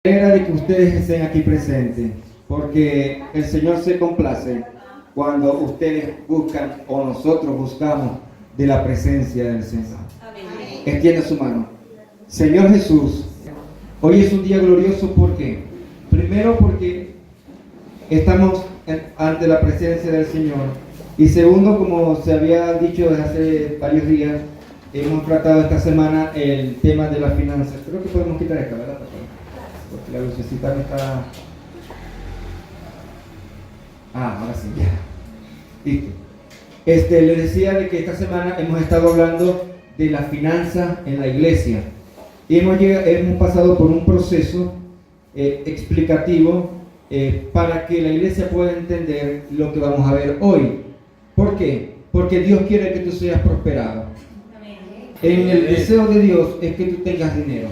Alegra de que ustedes estén aquí presentes, porque el Señor se complace cuando ustedes buscan o nosotros buscamos de la presencia del Señor. Extiende su mano. Señor Jesús, hoy es un día glorioso. ¿Por qué? Primero, porque estamos ante la presencia del Señor. Y segundo, como se había dicho desde hace varios días, hemos tratado esta semana el tema de las finanzas. Creo que podemos quitar esta, ¿verdad? Porque la lucecita no está... ahora sí, ya. Listo. Les decía de que esta semana hemos estado hablando de la finanza en la iglesia. Y hemos pasado por un proceso explicativo para que la iglesia pueda entender lo que vamos a ver hoy. ¿Por qué? Porque Dios quiere que tú seas prosperado. En el deseo de Dios es que tú tengas dinero.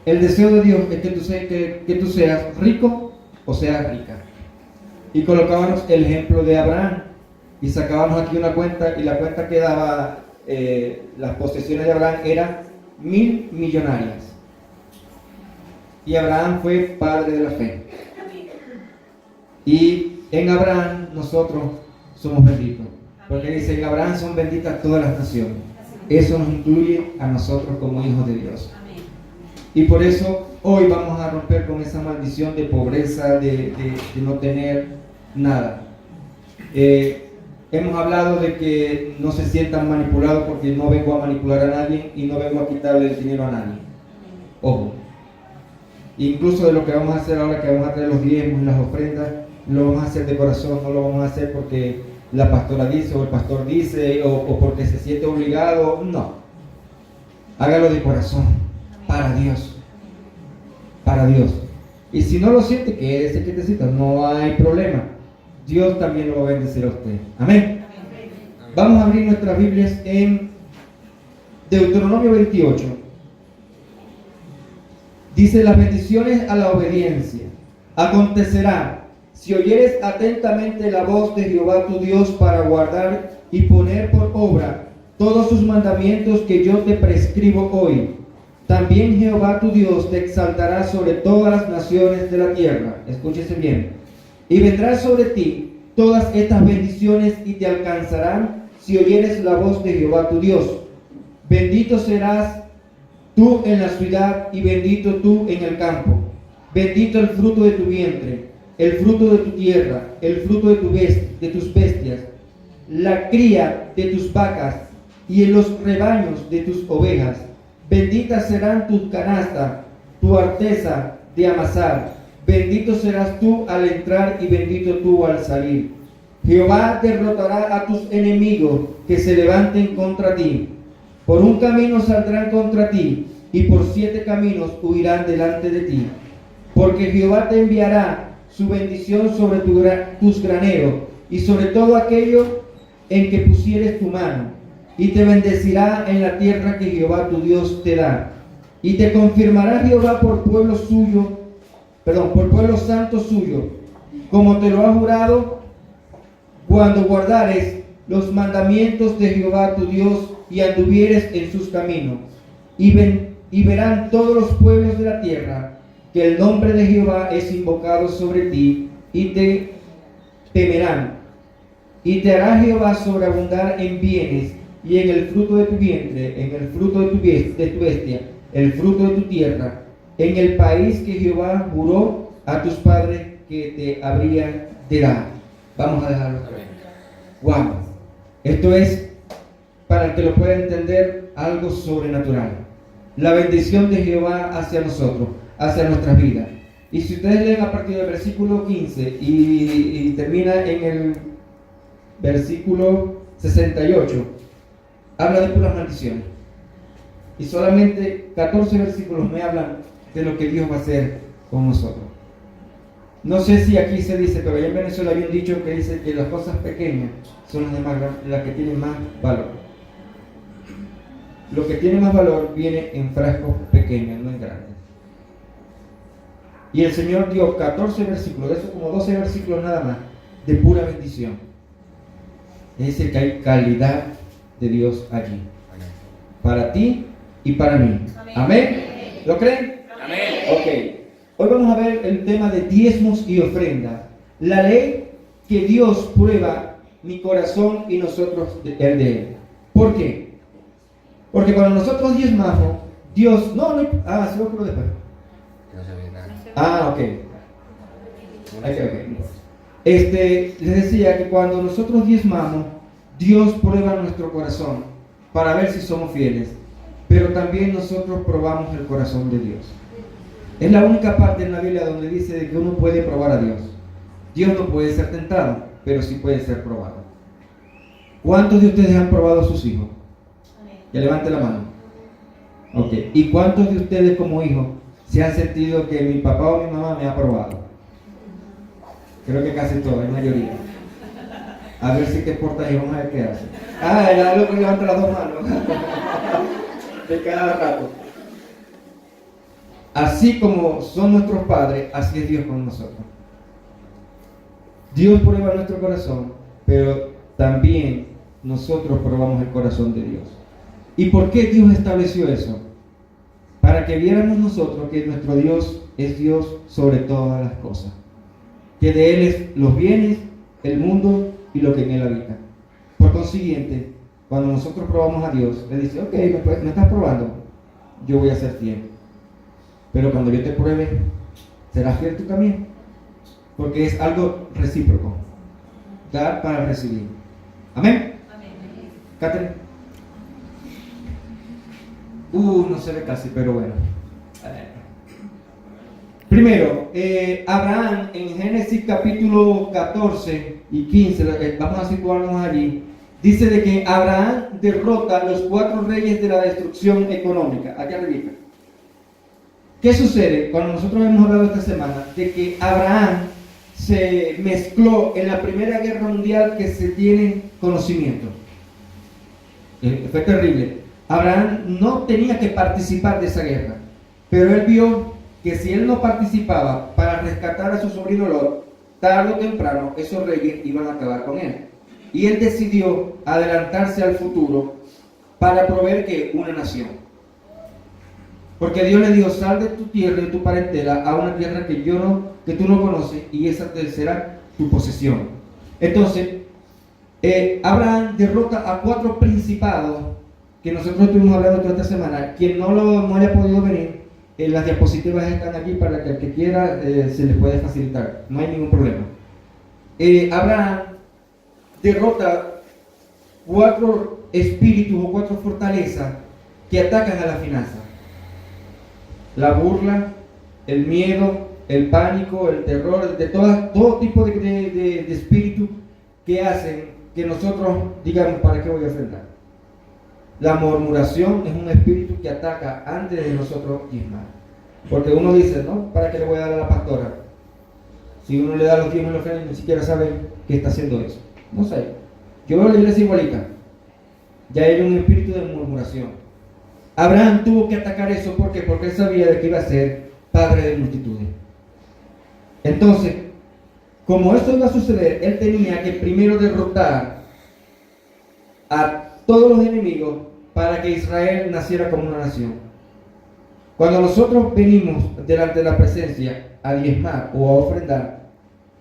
El deseo de Dios es que tú seas rico o seas rica. Y colocábamos el ejemplo de Abraham y sacábamos aquí una cuenta, y la cuenta que daba las posesiones de Abraham eran 1000 millonarias. Y Abraham fue padre de la fe. Y en Abraham nosotros somos benditos, porque dice: en Abraham son benditas todas las naciones. Eso nos incluye a nosotros como hijos de Dios. Y por eso hoy vamos a romper con esa maldición de pobreza, de no tener nada. Hemos hablado de que no se sientan manipulados, porque no vengo a manipular a nadie y no vengo a quitarle el dinero a nadie. Ojo. Incluso de lo que vamos a hacer ahora, que vamos a traer los diezmos y las ofrendas, lo vamos a hacer de corazón, no lo vamos a hacer porque la pastora dice o el pastor dice o porque se siente obligado. No. Hágalo de corazón. Para Dios, para Dios. Y si no lo siente, quédese quietecito, no hay problema. Dios también lo va a bendecir a usted. Amén. Vamos a abrir nuestras Biblias en Deuteronomio 28. Dice: las bendiciones a la obediencia. Acontecerá, si oyeres atentamente la voz de Jehová tu Dios para guardar y poner por obra todos sus mandamientos que yo te prescribo hoy, también Jehová tu Dios te exaltará sobre todas las naciones de la tierra. Escúchese bien. Y vendrán sobre ti todas estas bendiciones y te alcanzarán si oyeres la voz de Jehová tu Dios. Bendito serás tú en la ciudad y bendito tú en el campo. Bendito el fruto de tu vientre, el fruto de tu tierra, el fruto de tus bestias, la cría de tus vacas y en los rebaños de tus ovejas. Benditas serán tus canastas, tu arteza de amasar. Bendito serás tú al entrar y bendito tú al salir. Jehová derrotará a tus enemigos que se levanten contra ti. Por un camino saldrán contra ti, y por 7 caminos huirán delante de ti. Porque Jehová te enviará su bendición sobre tus graneros y sobre todo aquello en que pusieres tu mano. Y te bendecirá en la tierra que Jehová tu Dios te da. Y te confirmará Jehová por pueblo santo suyo, como te lo ha jurado, cuando guardares los mandamientos de Jehová tu Dios y anduvieres en sus caminos. Y verán todos los pueblos de la tierra que el nombre de Jehová es invocado sobre ti, y te temerán. Y te hará Jehová sobreabundar en bienes y en el fruto de tu vientre, en el fruto de tu bestia, el fruto de tu tierra, en el país que Jehová juró a tus padres que te habría de dar. Vamos a dejarlo. Wow. Esto es, para el que lo pueda entender, algo sobrenatural. La bendición de Jehová hacia nosotros, hacia nuestras vidas. Y si ustedes leen a partir del versículo 15 y termina en el versículo 68, habla de puras maldiciones. Y solamente 14 versículos me hablan de lo que Dios va a hacer con nosotros. No sé si aquí se dice, pero allá en Venezuela hay un dicho que dice que las cosas pequeñas son las que tienen más valor. Lo que tiene más valor viene en frascos pequeños, no en grandes. Y el Señor dio 14 versículos, de eso como 12 versículos nada más, de pura bendición. Es decir, que hay calidad de Dios allí. Para ti y para mí. Amén. ¿Lo creen? Amén. Ok, hoy vamos a ver el tema de diezmos y ofrenda. La ley que Dios prueba mi corazón y nosotros el de Él. ¿Por qué? Porque cuando nosotros diezmamos, Dios... se lo juro después. No se ve nada. Ok. Les decía que cuando nosotros diezmamos, Dios prueba nuestro corazón para ver si somos fieles. Pero también nosotros probamos el corazón de Dios. Es la única parte en la Biblia donde dice de que uno puede probar a Dios. Dios no puede ser tentado, pero sí puede ser probado. ¿Cuántos de ustedes han probado a sus hijos? Ya levante la mano. Ok. ¿Y cuántos de ustedes como hijos se han sentido que mi papá o mi mamá me ha probado? Creo que casi todos, la mayoría. A ver si te portas y vamos a ver qué hace. Era algo que levanta las dos manos. De cada rato. Así como son nuestros padres, así es Dios con nosotros. Dios prueba nuestro corazón, pero también nosotros probamos el corazón de Dios. ¿Y por qué Dios estableció eso? Para que viéramos nosotros que nuestro Dios es Dios sobre todas las cosas. Que de Él es los bienes, el mundo y lo que en Él habita. Por consiguiente, cuando nosotros probamos a Dios, Él dice, ok, me estás probando, yo voy a ser fiel. Pero cuando yo te pruebe, ¿serás fiel tú también? Porque es algo recíproco. Dar para recibir. ¿Amén? Catherine. No se ve casi, pero bueno. Primero, Abraham en Génesis capítulo 14 y 15, vamos a situarnos allí, dice de que Abraham derrota a los 4 reyes de la destrucción económica. Aquí arriba. ¿Qué sucede? Cuando nosotros hemos hablado esta semana de que Abraham se mezcló en la Primera Guerra Mundial que se tiene conocimiento. Fue terrible. Abraham no tenía que participar de esa guerra, pero él vio que si él no participaba para rescatar a su sobrino Lot, tarde o temprano esos reyes iban a acabar con él. Y él decidió adelantarse al futuro para proveer que una nación. Porque Dios le dijo, sal de tu tierra y de tu parentela a una tierra que tú no conoces, y esa será tu posesión. Entonces, Abraham derrota a 4 principados que nosotros estuvimos hablando toda esta semana. Quien no haya podido venir, las diapositivas están aquí para que el que quiera se les puede facilitar. No hay ningún problema. Abraham derrota 4 espíritus o 4 fortalezas que atacan a la finanza. La burla, el miedo, el pánico, el terror, de todo tipo de espíritus que hacen que nosotros digamos, ¿para qué voy a ofrendar? La murmuración es un espíritu que ataca antes de nosotros diezmar. Porque uno dice, ¿no? ¿Para qué le voy a dar a la pastora? Si uno le da los diezmos y los ofrendas, ni siquiera sabe que está haciendo eso. No sé. Yo veo la iglesia igualita. Ya hay un espíritu de murmuración. Abraham tuvo que atacar eso, ¿por qué? Porque él sabía de que iba a ser padre de multitudes. Entonces, como eso iba a suceder, él tenía que primero derrotar a todos los enemigos para que Israel naciera como una nación. Cuando nosotros venimos delante de la presencia a diezmar o a ofrendar,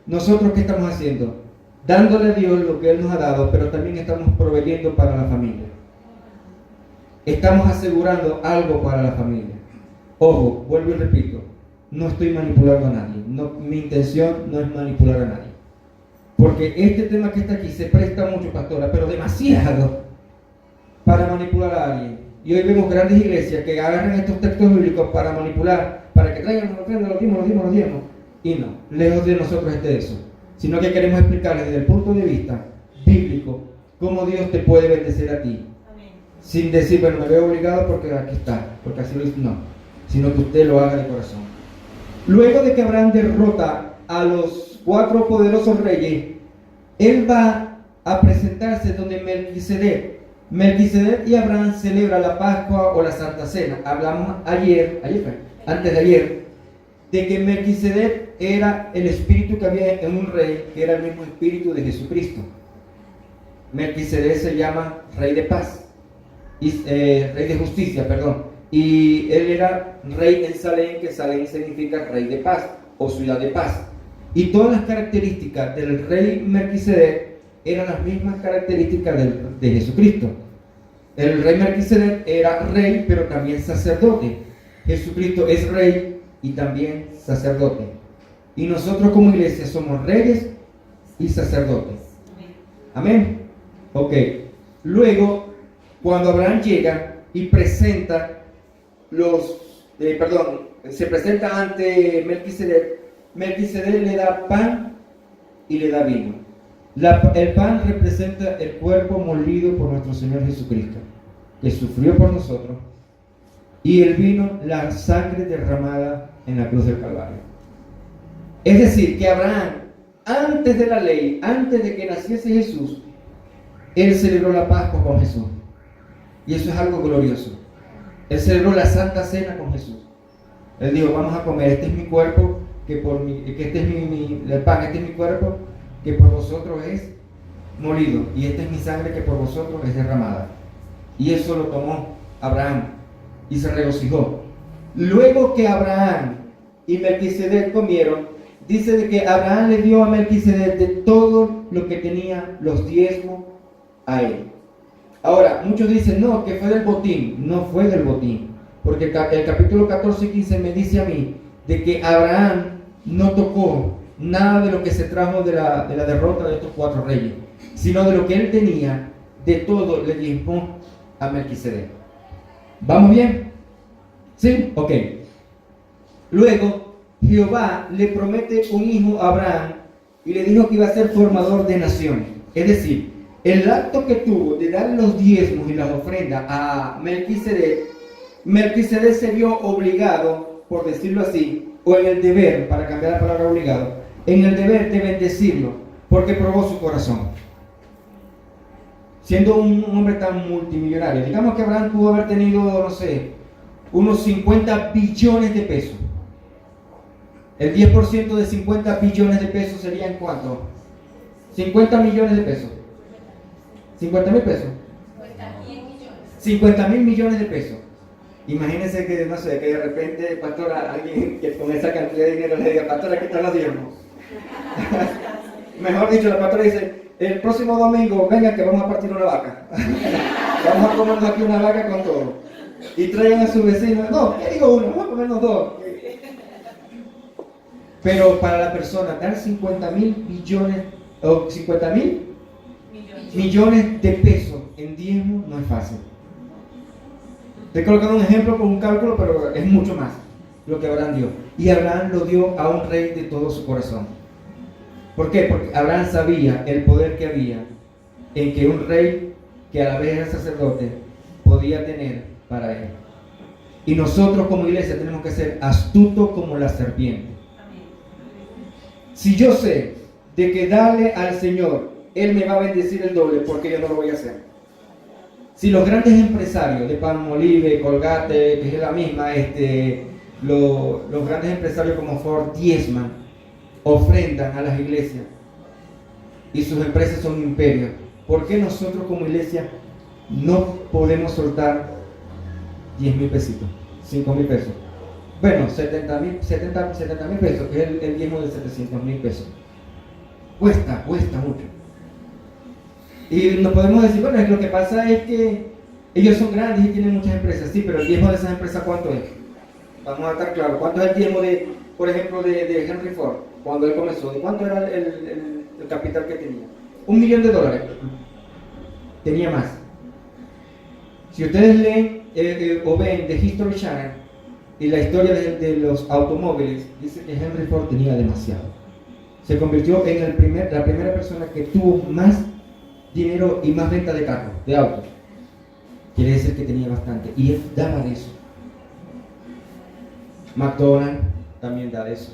nosotros ¿qué estamos haciendo? Dándole a Dios lo que Él nos ha dado, pero también estamos proveyendo para la familia. Estamos asegurando algo para la familia. Ojo, vuelvo y repito, no estoy manipulando a nadie. Mi intención no es manipular a nadie. Porque este tema que está aquí se presta mucho, pastora, pero demasiado para manipular a alguien. Y hoy vemos grandes iglesias que agarran estos textos bíblicos para manipular, para que traigan los diezmos. Y no, lejos de nosotros esté eso. Sino que queremos explicarles desde el punto de vista bíblico cómo Dios te puede bendecir a ti. Sin decir, bueno, me veo obligado porque aquí está, porque así lo hizo. No, sino que usted lo haga de corazón. Luego de que Abraham derrota a los 4 poderosos reyes, él va a presentarse donde Melquisedec. Melquisedec y Abraham celebran la Pascua o la Santa Cena. Hablamos antes de ayer, de que Melquisedec era el espíritu que había en un rey, que era el mismo espíritu de Jesucristo. Melquisedec se llama Rey de Paz. Rey de justicia, perdón. y él era rey en Salem, que Salem significa rey de paz o ciudad de paz. Y todas las características del rey Melquisedec eran las mismas características de Jesucristo. El rey Melquisedec era rey, pero también sacerdote. Jesucristo es rey y también sacerdote. Y nosotros como iglesia somos reyes y sacerdotes. Amén. Ok. Luego, cuando Abraham llega y presenta se presenta ante Melquisedec, Melquisedec le da pan y le da vino. El pan representa el cuerpo molido por nuestro Señor Jesucristo, que sufrió por nosotros, y el vino, la sangre derramada en la cruz del Calvario. Es decir, que Abraham, antes de la ley, antes de que naciese Jesús, él celebró la Pascua con Jesús. Y eso es algo glorioso. Él celebró la Santa Cena con Jesús. Él dijo, vamos a comer, este es mi cuerpo, este es el pan, este es mi cuerpo, que por vosotros es molido, y esta es mi sangre que por vosotros es derramada. Y eso lo tomó Abraham y se regocijó. Luego que Abraham y Melquisedec comieron, dice de que Abraham le dio a Melquisedec de todo lo que tenía, los diezmos, a él. Ahora, muchos dicen, no, que fue del botín. No fue del botín, porque el capítulo 14 y 15 me dice a mí de que Abraham no tocó nada de lo que se trajo de la derrota de estos 4 reyes, sino de lo que él tenía, de todo le diezmó a Melquisedec. ¿Vamos bien? ¿Sí? Ok. Luego, Jehová le promete un hijo a Abraham y le dijo que iba a ser formador de naciones. Es decir, el acto que tuvo de dar los diezmos y las ofrendas a Melquisedec, Melquisedec se vio obligado, por decirlo así, o en el deber, para cambiar la palabra obligado, en el deber de bendecirlo, porque probó su corazón. Siendo un hombre tan multimillonario, digamos que Abraham pudo haber tenido, no sé, unos 50 billones de pesos. El 10% de 50 billones de pesos serían ¿cuánto? 50 millones de pesos. 50 mil pesos. 50 mil millones de pesos. Imagínense que, no sé, que de repente, pastora, alguien que con esa cantidad de dinero le diga, pastora, ¿qué están los diezmos? Mejor dicho, la pastora dice, el próximo domingo, venga que vamos a partir una vaca. Vamos a comernos aquí una vaca con todo. Y traigan a su vecino, no, ¿qué digo uno? Vamos a comernos 2. Pero para la persona, dar 50 mil billones, o 50 mil millones de pesos en diezmo no es fácil. Te he colocado un ejemplo con un cálculo, pero es mucho más lo que Abraham dio. Y Abraham lo dio a un rey de todo su corazón. ¿Por qué? Porque Abraham sabía el poder que había en que un rey, que a la vez era sacerdote, podía tener para él. Y nosotros como iglesia tenemos que ser astutos como la serpiente. Si yo sé de que darle al Señor, Él me va a bendecir el doble, ¿por qué yo no lo voy a hacer? Si los grandes empresarios de Palmolive, Colgate, que es la misma, los grandes empresarios como Ford diezman, ofrendan a las iglesias y sus empresas son imperios, ¿por qué nosotros como iglesia no podemos soltar 10 mil pesitos, 5 mil pesos? Bueno, 70 mil pesos, que es el diezmo de 700 mil pesos. Cuesta mucho. Y nos podemos decir, bueno, lo que pasa es que ellos son grandes y tienen muchas empresas. Sí, pero el diezmo de esas empresas, ¿cuánto es? Vamos a estar claros. ¿Cuánto es el diezmo por ejemplo, de Henry Ford, cuando él comenzó? ¿De cuánto era el capital que tenía? $1 millón. Tenía más. Si ustedes leen o ven The History Channel y la historia de los automóviles, dice que Henry Ford tenía demasiado. Se convirtió en la primera persona que tuvo más dinero y más venta de carros, de autos. Quiere decir que tenía bastante. Y él daba de eso. McDonald's también da de eso.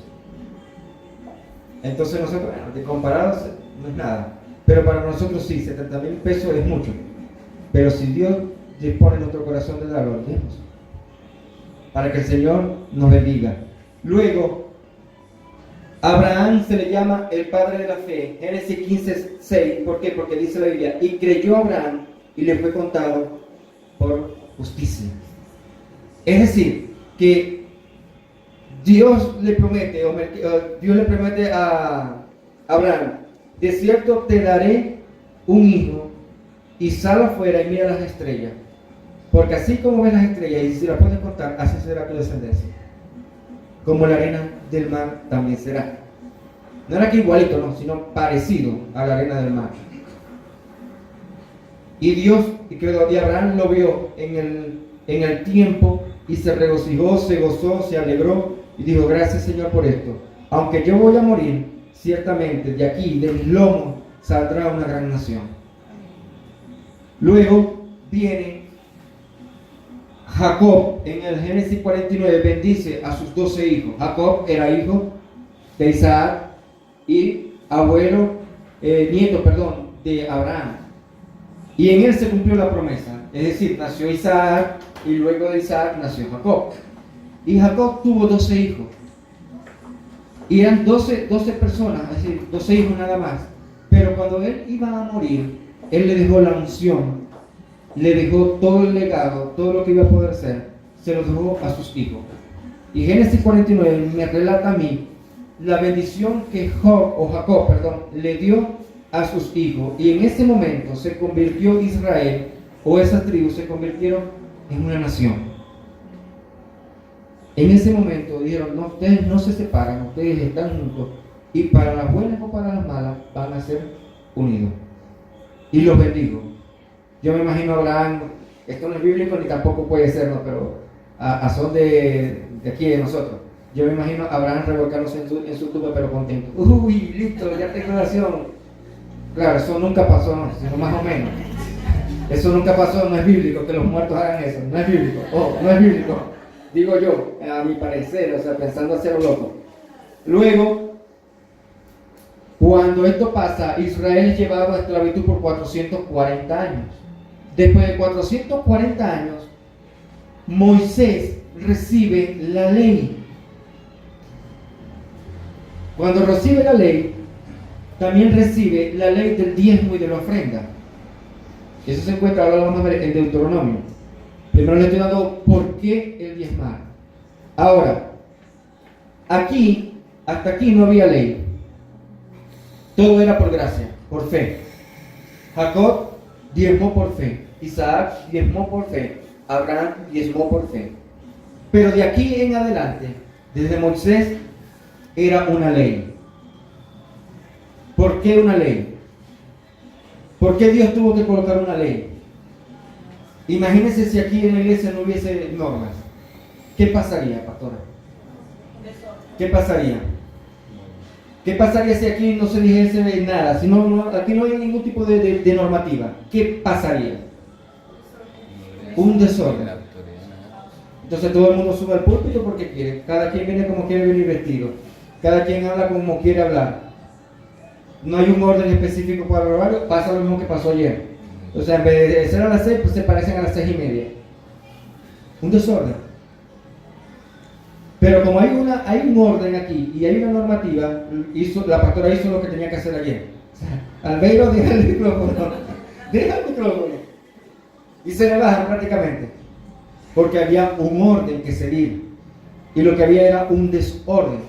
Entonces nosotros, bueno, de comparados no es nada. Pero para nosotros sí, 70 mil pesos es mucho. Pero si Dios dispone en nuestro corazón de darlo, lo demos. Para que el Señor nos bendiga. Luego, Abraham se le llama el padre de la fe. Génesis 15:6. ¿Por qué? Porque dice la Biblia, y creyó Abraham y le fue contado por justicia. Es decir, que Dios le promete, Dios le promete a Abraham, de cierto te daré un hijo, y sal afuera y mira las estrellas, porque así como ves las estrellas, y si las puedes contar, así será tu descendencia. Como la arena del mar también será. No era que igualito, no, sino parecido a la arena del mar. Y Dios, y Abraham lo vio en el tiempo, y se regocijó, se gozó, se alegró, y dijo, gracias Señor por esto. Aunque yo voy a morir, ciertamente de aquí, de mis lomos, saldrá una gran nación. Luego viene Jacob, en el Génesis 49, bendice a sus 12 hijos. Jacob era hijo de Isaac y nieto de Abraham. Y en él se cumplió la promesa. Es decir, nació Isaac y luego de Isaac nació Jacob. Y Jacob tuvo 12 hijos. Y eran 12 personas, es decir, 12 hijos nada más. Pero cuando él iba a morir, él le dejó la unción, le dejó todo el legado, todo lo que iba a poder ser, se lo dejó a sus hijos. Y Génesis 49 me relata a mí la bendición que Jacob le dio a sus hijos. Y en ese momento se convirtió Israel, o esas tribus se convirtieron en una nación. En ese momento dijeron, no, ustedes no se separan, ustedes están juntos, y para las buenas o para las malas van a ser unidos. Y los bendigo. Yo me imagino a Abraham, esto no es bíblico ni tampoco puede ser, ¿no? Pero a son de aquí de nosotros. Yo me imagino a Abraham revolcándose en su tumba, pero contento. Uy, listo, ya tengo oración. Claro, eso nunca pasó, no, sino más o menos. Eso nunca pasó, no es bíblico que los muertos hagan eso, no es bíblico, no es bíblico. Digo yo, a mi parecer, o sea, pensando hacerlo loco. Luego, cuando esto pasa, Israel es llevado a esclavitud por 440 años. Después de 440 años, Moisés recibe la ley. Cuando recibe la ley, también recibe la ley del diezmo y de la ofrenda. Eso se encuentra, ahora lo vamos a ver en Deuteronomio. Primero le estoy dando por qué el diezmar. Ahora, hasta aquí no había ley. Todo era por gracia, por fe. Jacob diezmó por fe. Isaac diezmó por fe. Abraham diezmó por fe. Pero de aquí en adelante, desde Moisés, era una ley. ¿Por qué una ley? ¿Por qué Dios tuvo que colocar una ley? Imagínense si aquí en la iglesia no hubiese normas. ¿Qué pasaría, pastora? ¿Qué pasaría? ¿Qué pasaría si aquí no se dijese nada? Si aquí no hay ningún tipo de normativa. ¿Qué pasaría? Un desorden. Entonces todo el mundo sube al púlpito porque quiere. Cada quien viene como quiere venir vestido. Cada quien habla como quiere hablar. No hay un orden específico para el horario. Pasa lo mismo que pasó ayer. O sea, en vez de ser a las 6, pues se parecen a las 6:30. Un desorden. Pero como hay un orden aquí y hay una normativa, la pastora hizo lo que tenía que hacer ayer. O sea, Albeiro, deja el micrófono. Deja el micrófono. Y se le bajan prácticamente. Porque había un orden que seguir. Y lo que había era un desorden.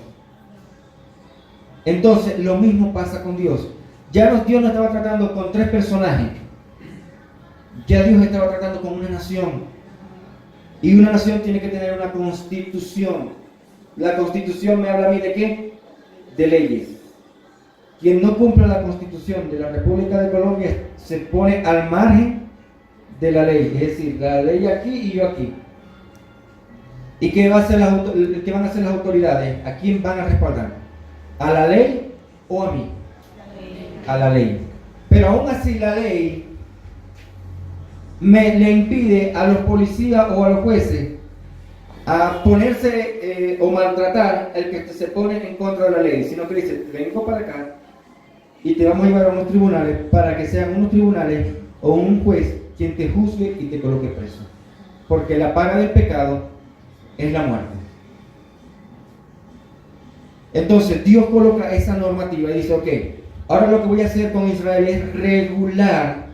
Entonces, lo mismo pasa con Dios. Dios no estaba tratando con 3 personajes. Ya Dios estaba tratando con una nación. Y una nación tiene que tener una constitución. La constitución me habla a mí de ¿qué? De leyes. Quien no cumpla la constitución de la República de Colombia se pone al margen de la ley. Es decir, la ley aquí y yo aquí. ¿Y qué van a hacer las autoridades? ¿A quién van a respaldar? ¿A la ley o a mí? A la ley. Pero aún así la ley le impide a los policías o a los jueces a ponerse o maltratar al que se pone en contra de la ley, sino que dice, vengo para acá y te vamos a llevar a unos tribunales para que sean unos tribunales o un juez quien te juzgue y te coloque preso. Porque la paga del pecado es la muerte. Entonces Dios coloca esa normativa y dice, ok, ahora lo que voy a hacer con Israel es regular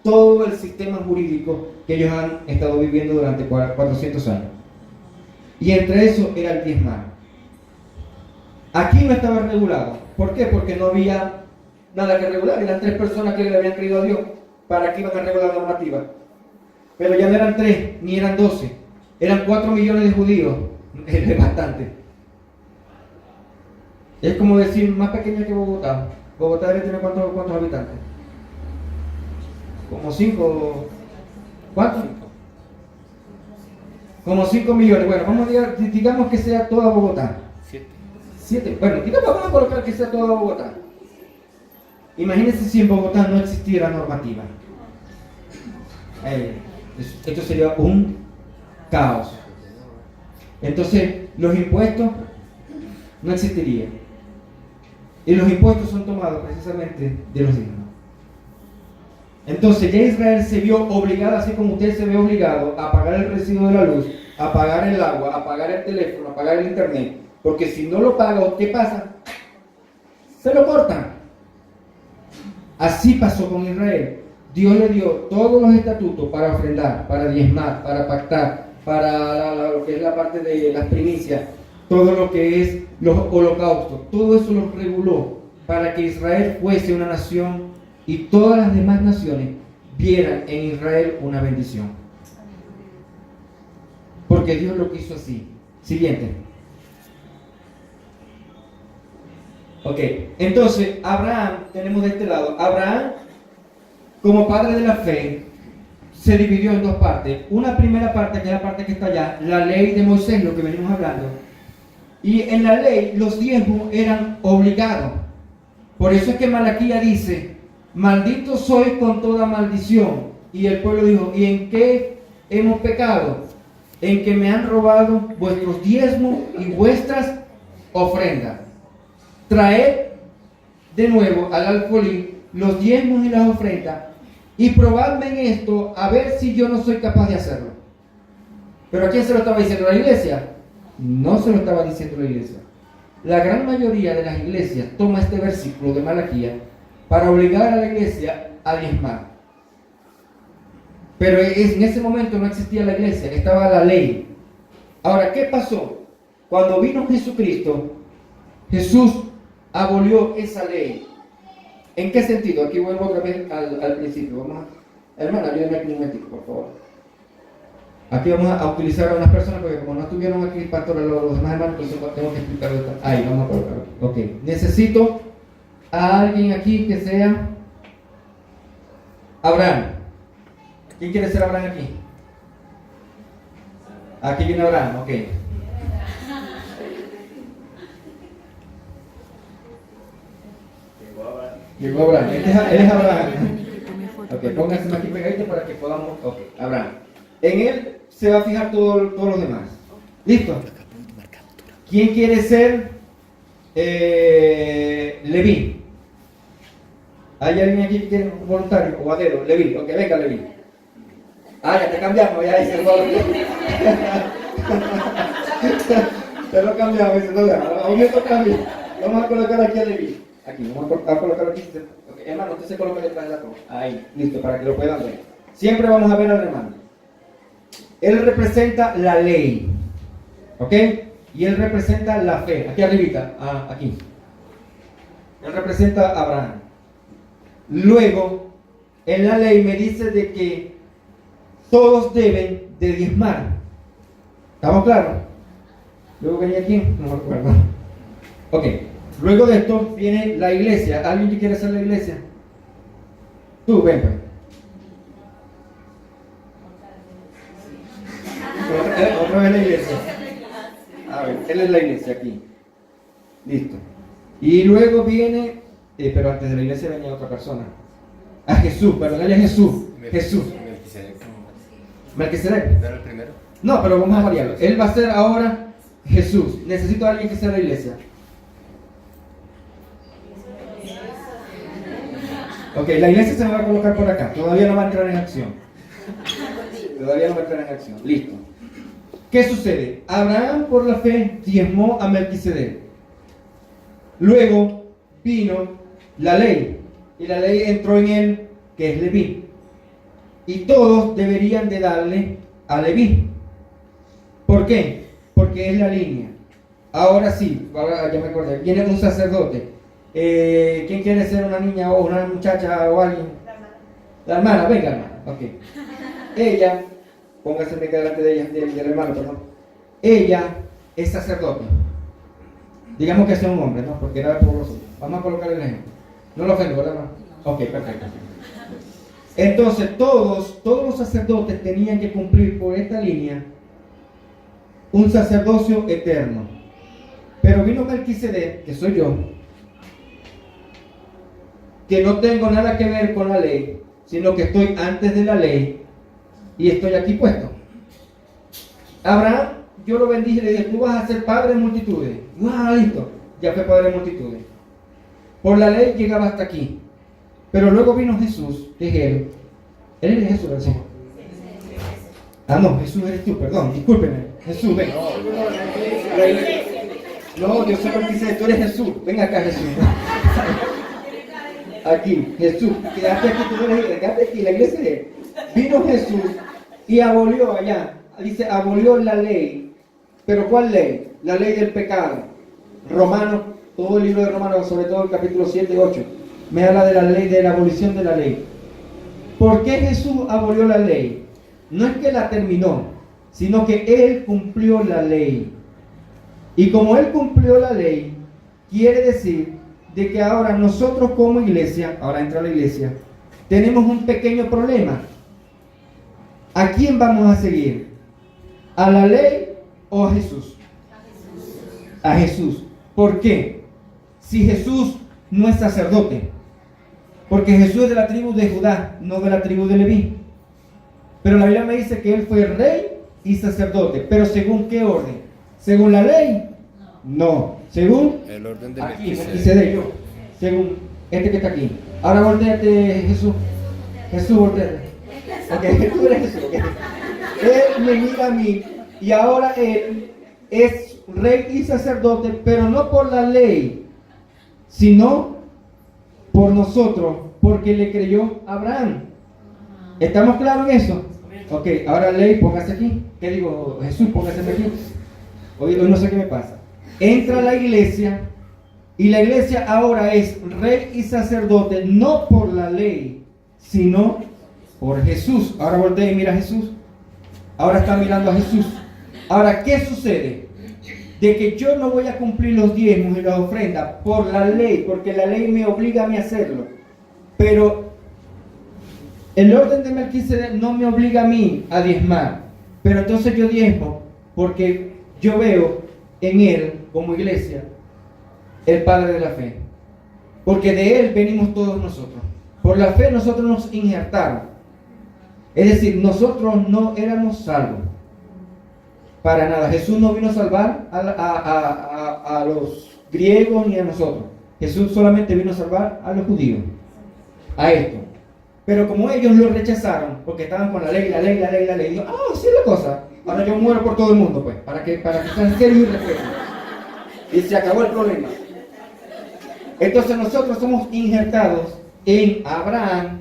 todo el sistema jurídico que ellos han estado viviendo durante 400 años. Y entre eso era el diezmar. Aquí no estaba regulado. ¿Por qué? Porque no había nada que regular. Eran 3 personas que le habían creído a Dios. ¿Para qué iban a regular la normativa? Pero ya no eran 3, ni eran 12. Eran 4 millones de judíos. Es bastante. Es como decir, más pequeña que Bogotá. Bogotá debe tener ¿cuántos habitantes? Como 5. ¿Cuántos? Como 5 millones. Bueno, vamos a digamos que sea toda Bogotá. 7. Bueno, vamos a colocar que sea toda Bogotá. Imagínense si en Bogotá no existiera normativa. Esto sería un caos. Entonces, los impuestos no existirían. Y los impuestos son tomados precisamente de los diezmos. Entonces, ya Israel se vio obligado, así como usted se ve obligado, a pagar el recibo de la luz, a pagar el agua, a pagar el teléfono, a pagar el internet. Porque si no lo paga, ¿qué pasa? Se lo cortan. Así pasó con Israel. Dios le dio todos los estatutos para ofrendar, para diezmar, para pactar, para lo que es la parte de las primicias, todo lo que es los holocaustos, todo eso lo reguló para que Israel fuese una nación y todas las demás naciones vieran en Israel una bendición. Porque Dios lo quiso así. Siguiente. Ok, entonces Abraham, tenemos de este lado, Abraham como padre de la fe se dividió en 2 partes. Una primera parte, que es la parte que está allá, la ley de Moisés, lo que venimos hablando. Y en la ley los diezmos eran obligados. Por eso es que Malaquía dice, maldito soy con toda maldición. Y el pueblo dijo, ¿y en qué hemos pecado? En que me han robado vuestros diezmos y vuestras ofrendas. Traed de nuevo al alfolí los diezmos y las ofrendas y probadme en esto a ver si yo no soy capaz de hacerlo. ¿Pero a quién se lo estaba diciendo? ¿La iglesia? No se lo estaba diciendo la iglesia. La gran mayoría de las iglesias toma este versículo de Malaquía para obligar a la iglesia a diezmar. Pero en ese momento no existía la iglesia, estaba la ley. Ahora, ¿qué pasó? Cuando vino Jesucristo, Jesús abolió esa ley. ¿En qué sentido? Aquí vuelvo otra vez al principio. Vamos a, hermana, ayúdenme aquí un momentico, por favor. Aquí vamos a utilizar a unas personas, porque como no estuvieron aquí pastor, los demás hermanos, entonces tengo que explicarlo. Ahí, vamos a colocarlo. Ok. Necesito a alguien aquí que sea Abraham. ¿Quién quiere ser Abraham aquí? Aquí viene Abraham, ok. Llegó Abraham. Él es Abraham. Ok, pónganse aquí pegadito para que podamos. Ok, Abraham. En él se va a fijar todos los demás. ¿Listo? ¿Quién quiere ser Leví? ¿Hay alguien aquí que quiere un voluntario o a dedo? Leví, ok, venga Leví. Ah, ya te cambiamos, ya dice el te lo cambiamos, dice, no, aún me toca a mí. Vamos a colocar aquí a Leví. Aquí, vamos a colocar aquí. Okay, hermano, usted se coloca detrás de la cruz. Ahí, listo, para que lo puedan ver. Siempre vamos a ver al hermano. Él representa la ley. ¿Ok? Y él representa la fe. Aquí arribita, aquí. Él representa a Abraham. Luego, en la ley me dice de que todos deben de diezmar. ¿Estamos claros? Luego venía aquí, no me acuerdo. Ok. Luego de esto viene la iglesia. ¿Alguien que quiere hacer la iglesia? Tú, ven pues. Otra vez la iglesia. A ver, él es la iglesia aquí. Listo. Y luego viene, pero antes de la iglesia venía otra persona. A Jesús, perdón, él es Jesús. Jesús. Melquisedec. ¿No era el primero? No, pero vamos a variarlo. Él va a ser ahora Jesús. Necesito a alguien que sea la iglesia. Ok, la iglesia se me va a colocar por acá. Todavía no va a entrar en acción. Todavía no va a entrar en acción. Listo. ¿Qué sucede? Abraham por la fe diezmó a Melquisedec. Luego vino la ley. Y la ley entró en él, que es Leví. Y todos deberían de darle a Leví. ¿Por qué? porque es la línea. Ahora sí, ahora ya me acordé, viene un sacerdote. ¿Quién quiere ser una niña o una muchacha o alguien? La hermana, venga hermana, ok. Ella, póngase delante de ella, del hermano, perdón. Ella es sacerdote. Digamos que sea un hombre, ¿no? Porque era por los otros. Vamos a colocar el ejemplo. No lo ofendo, ¿verdad? Ok, perfecto. Entonces, todos los sacerdotes tenían que cumplir por esta línea un sacerdocio eterno. Pero vino Melquisedec, que soy yo, que no tengo nada que ver con la ley, sino que estoy antes de la ley y estoy aquí puesto. Abraham, yo lo bendije y le dije, tú vas a ser padre de multitudes. Listo, ya fue padre de multitudes. Por la ley llegaba hasta aquí. Pero luego vino Jesús, dije él. ¿Él es Jesús, ¿verdad? No, Jesús eres tú, perdón, discúlpeme. Jesús, ven. No, yo soy Melquisedec, tú eres Jesús. Ven acá, Jesús. Aquí, Jesús, quédate aquí, tú eres, quédate aquí, la iglesia de él. Vino Jesús y abolió allá, dice, abolió la ley. ¿Pero cuál ley? La ley del pecado. Romanos, todo el libro de Romanos, sobre todo el capítulo 7 y 8, me habla de la ley, de la abolición de la ley. ¿Por qué Jesús abolió la ley? No es que la terminó, sino que Él cumplió la ley. Y como Él cumplió la ley, quiere decir de que ahora nosotros como iglesia, ahora entra la iglesia, tenemos un pequeño problema. ¿A quién vamos a seguir? ¿A la ley o a Jesús? A Jesús. ¿Por qué? Si Jesús no es sacerdote, porque Jesús es de la tribu de Judá, no de la tribu de Leví. Pero la Biblia me dice que Él fue rey y sacerdote. ¿Pero según qué orden? ¿Según la ley? No. ¿Según? El orden de aquí, Melquisedec. yo. Según este que está aquí. Ahora volteate, Jesús. Jesús, volteate. Ok, tú eres Jesús. Okay. Él me mira a mí y ahora Él es rey y sacerdote, pero no por la ley, sino por nosotros, porque le creyó Abraham. ¿Estamos claros en eso? Ok, ahora ley, póngase aquí. ¿Qué digo? Jesús, póngase aquí. Hoy no sé qué me pasa. Entra a la iglesia y la iglesia ahora es rey y sacerdote, no por la ley, sino por Jesús. Ahora voltea y mira a Jesús. Ahora está mirando a Jesús. Ahora, ¿qué sucede? De que yo no voy a cumplir los diezmos y las ofrendas por la ley, porque la ley me obliga a mí a hacerlo. Pero el orden de Melquisedec no me obliga a mí a diezmar. Pero entonces yo diezmo porque yo veo en Él, como iglesia, el Padre de la fe. Porque de Él venimos todos nosotros. Por la fe nosotros nos injertaron. Es decir, nosotros no éramos salvos. Para nada. Jesús no vino a salvar a los griegos ni a nosotros. Jesús solamente vino a salvar a los judíos. A esto. Pero como ellos lo rechazaron, porque estaban con la ley, dijo, sí es la cosa. Ahora yo muero por todo el mundo, pues, para que sean serios y respeten. Y se acabó el problema. Entonces nosotros somos injertados en Abraham,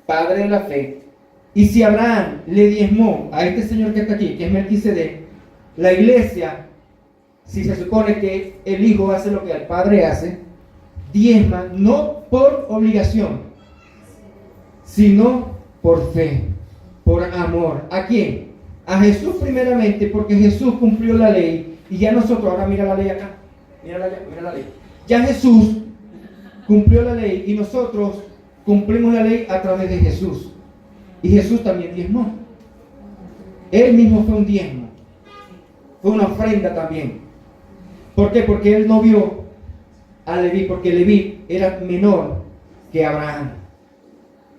padre de la fe. Y si Abraham le diezmó a este señor que está aquí, que es Melquisedec, la iglesia, si se supone que el hijo hace lo que el padre hace, diezma no por obligación, sino por fe, por amor. ¿A quién? A Jesús primeramente, porque Jesús cumplió la ley. Y ya nosotros, ahora mira la ley acá, mira la ley. Ya Jesús cumplió la ley y nosotros cumplimos la ley a través de Jesús. Y Jesús también diezmó. Él mismo fue un diezmo. Fue una ofrenda también. ¿Por qué? Porque él no vio a Leví, porque Leví era menor que Abraham.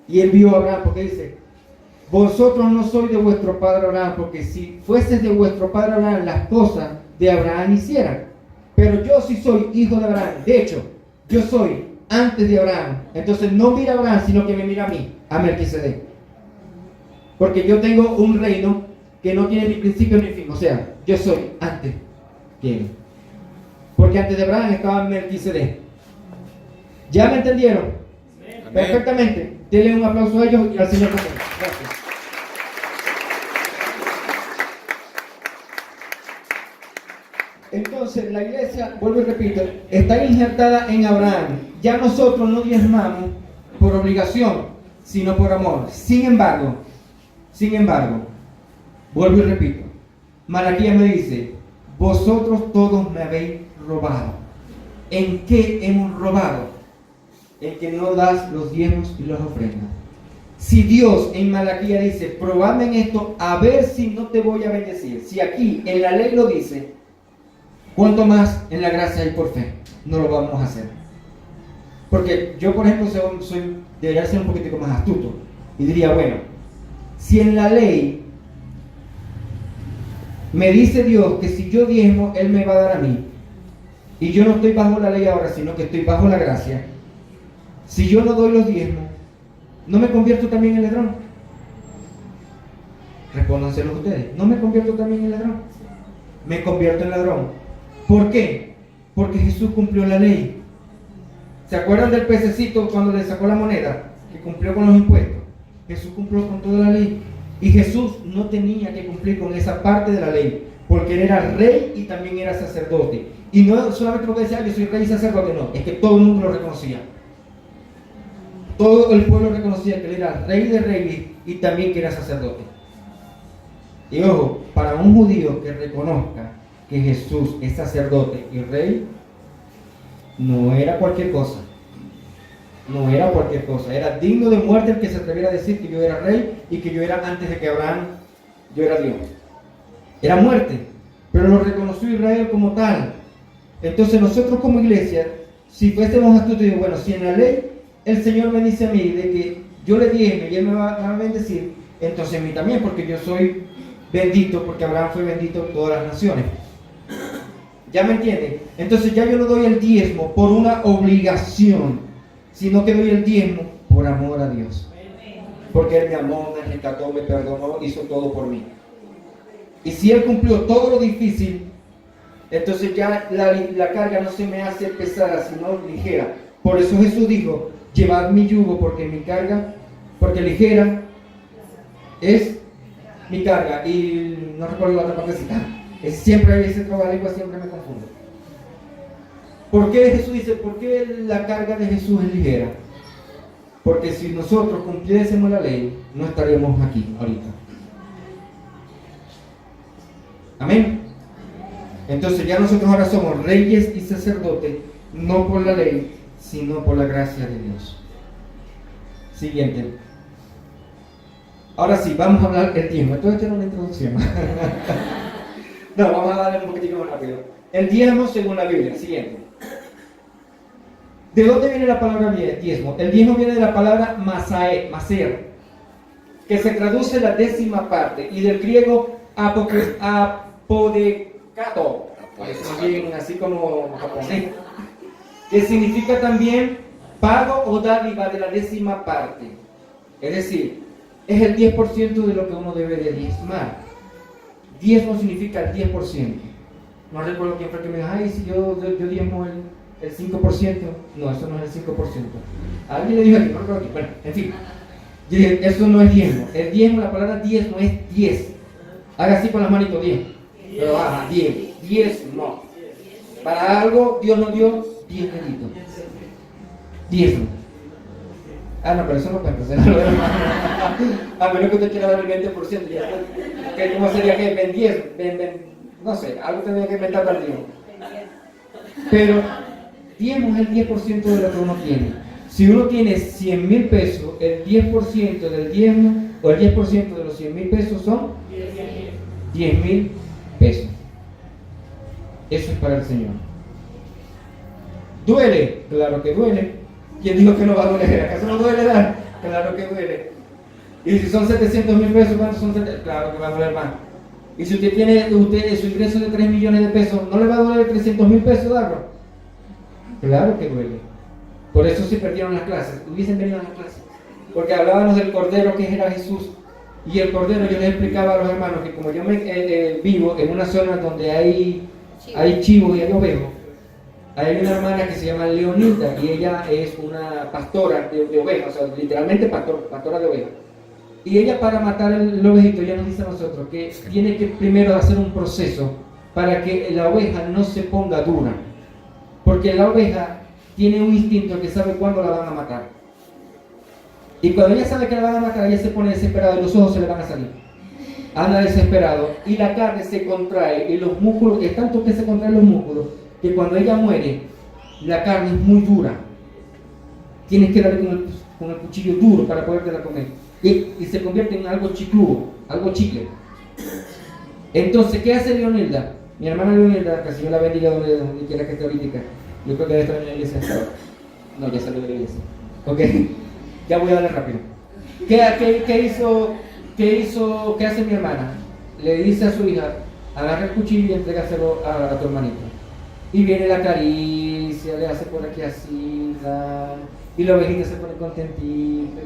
Y él vio a Abraham porque dice, vosotros no sois de vuestro padre Abraham, porque si fueses de vuestro padre Abraham, las cosas de Abraham hicieran. Pero yo sí soy hijo de Abraham. De hecho, yo soy antes de Abraham. Entonces no mira a Abraham, sino que me mira a mí, a Melquisedec. Porque yo tengo un reino que no tiene ni principio ni fin. O sea, yo soy antes que él. Porque antes de Abraham estaba Melquisedec. ¿Ya me entendieron? Amén. Perfectamente. Denle un aplauso a ellos y al Señor también. Gracias. entonces la iglesia, vuelvo y repito, está injertada en Abraham. Ya nosotros no diezmamos por obligación, sino por amor. Sin embargo, vuelvo y repito, Malaquías me dice, vosotros todos me habéis robado. ¿En qué hemos robado? En que no das los diezmos y las ofrendas. Si Dios en Malaquías dice, probadme en esto, a ver si no te voy a bendecir. Si aquí en la ley lo dice, ¿cuánto más en la gracia y por fe no lo vamos a hacer? Porque yo, por ejemplo, debería ser un poquitico más astuto. Y diría, bueno, si en la ley me dice Dios que si yo diezmo, Él me va a dar a mí, y yo no estoy bajo la ley ahora, sino que estoy bajo la gracia, si yo no doy los diezmos, ¿no me convierto también en ladrón? Respóndanselo ustedes. ¿No me convierto también en ladrón? Me convierto en ladrón. ¿Por qué? Porque Jesús cumplió la ley. ¿Se acuerdan del pececito cuando le sacó la moneda? Que cumplió con los impuestos. Jesús cumplió con toda la ley. Y Jesús no tenía que cumplir con esa parte de la ley, porque Él era rey y también era sacerdote. Y no solamente porque decía, yo soy rey y sacerdote, no. Es que todo el mundo lo reconocía. Todo el pueblo reconocía que Él era rey de reyes y también que era sacerdote. Y ojo, para un judío que reconozca que Jesús es sacerdote y rey, no era cualquier cosa. No era cualquier cosa. Era digno de muerte el que se atreviera a decir que yo era rey y que yo era, antes de que Abraham, yo era Dios. Era muerte, pero lo reconoció Israel como tal. Entonces nosotros como iglesia, si fuésemos astutos, digo, bueno, si en la ley el Señor me dice a mí de que yo le diezme y Él me va a bendecir, entonces a mí también, porque yo soy bendito, porque Abraham fue bendito en todas las naciones. ¿Ya me entienden? Entonces ya yo no doy el diezmo por una obligación, sino que doy el diezmo por amor a Dios. Porque Él me amó, me rescató, me perdonó, hizo todo por mí. Y si Él cumplió todo lo difícil, entonces ya la carga no se me hace pesada, sino ligera. Por eso Jesús dijo, llevad mi yugo porque mi carga, porque ligera es mi carga. Y no recuerdo la otra partecita. Siempre hay ese trabalengua, siempre me confundo. ¿Por qué Jesús dice, por qué la carga de Jesús es ligera? Porque si nosotros cumpliésemos la ley, no estaríamos aquí ahorita. Amén. Entonces ya nosotros ahora somos reyes y sacerdotes, no por la ley, sino por la gracia de Dios. Siguiente. Ahora sí, vamos a hablar del diezmo. Esto era una introducción. No, vamos a darle un poquitico más rápido. El diezmo según la Biblia. Siguiente. ¿De dónde viene la palabra diezmo? El diezmo viene de la palabra maser, que se traduce la décima parte, y del griego apodecato, así como japonés, que significa también pago o dádiva de la décima parte. Es decir, es el 10% de lo que uno debe de diezmar. Diezmo significa el 10%. No recuerdo quién fue el que me dijo, ay, si yo diezmo el 5%. No, eso no es el 5%. Alguien le dijo aquí, no recuerdo aquí. Bueno, en fin. Yo dije, eso no es diezmo. El diezmo, la palabra diezmo es 10. Haga así con las manitos, 10. Pero baja, 10. Diezmo. Para algo Dios nos dio 10 deditos. Diezmo. Ah, no, pero eso no puede empezar. A menos que usted quiera dar el 20%. ¿Cómo sería que ven 10? No sé, algo tendría que inventar para el diezmo. Pero diezmo es el 10% de lo que uno tiene. Si uno tiene 100,000 pesos, el 10% del diezmo o el 10% de los 100,000 pesos son 10,000 pesos. Eso es para el Señor. ¿Duele? Claro que duele. ¿Quién dijo que no va a doler? ¿Acaso no duele dar? Claro que duele. Y si son 700,000 pesos, ¿cuántos son 700? Claro que va a doler más. Y si usted tiene su ingreso de 3 millones de pesos, ¿no le va a doler 300,000 pesos darlo? Claro que duele. Por eso se perdieron las clases. Hubiesen venido a las clases. Porque hablábamos del Cordero que era Jesús. Y el Cordero, yo les explicaba a los hermanos que como yo vivo en una zona donde hay chivos y hay ovejos, hay una hermana que se llama Leonilda y ella es una pastora de ovejas, o sea, literalmente pastora de ovejas. Y ella, para matar el ovejito, ella nos dice a nosotros que tiene que primero hacer un proceso para que la oveja no se ponga dura. Porque la oveja tiene un instinto que sabe cuándo la van a matar. Y cuando ella sabe que la van a matar, ella se pone desesperada y los ojos se le van a salir. Anda desesperado y la carne se contrae y los músculos, es tanto que se contraen los músculos, que cuando ella muere, la carne es muy dura. Tienes que darle con el cuchillo duro para podértela comer. Y se convierte en algo chicludo, algo chicle. Entonces, ¿qué hace Leonilda? Mi hermana Leonilda, que el Señor la bendiga donde quiera que esté ahorita. Yo creo que debe estar en la iglesia. No, ya salió de la iglesia. Ok, ya voy a darle rápido. ¿Qué hace mi hermana? Le dice a su hija, agarra el cuchillo y entrégaselo a tu hermanito. Y viene la caricia, le hace por aquí así, y la ovejita se pone contentita,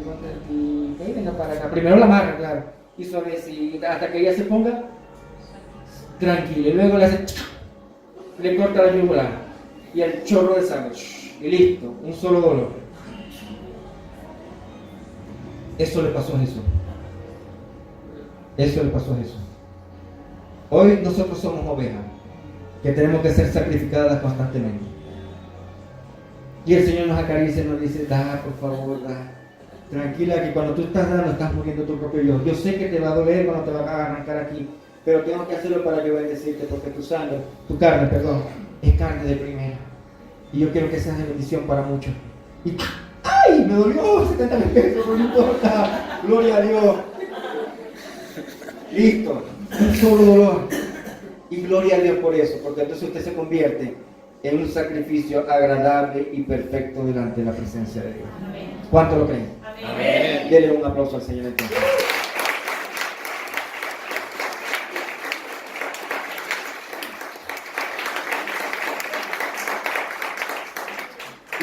y venga para acá. Primero la amarra, claro, y suavecita, hasta que ella se ponga tranquila. Y luego le corta la yugular y el chorro de sangre, y listo, un solo dolor. Eso le pasó a Jesús. Eso le pasó a Jesús. Hoy nosotros somos ovejas que tenemos que ser sacrificadas constantemente. Y el Señor nos acaricia y nos dice, da, por favor, da. Tranquila, que cuando tú estás dando, estás muriendo tu propio yo. Yo sé que te va a doler cuando te vas a arrancar aquí, pero tengo que hacerlo para que bendecirte, porque tu carne, es carne de primera. Y yo quiero que seas de bendición para muchos. Y, ¡ay! Me dolió 70 pesos, no importa. Gloria a Dios. Listo. Un solo dolor. Y gloria a Dios por eso, porque entonces usted se convierte en un sacrificio agradable y perfecto delante de la presencia de Dios. Amén. ¿Cuánto lo creen? Amén. Denle un aplauso al Señor entonces.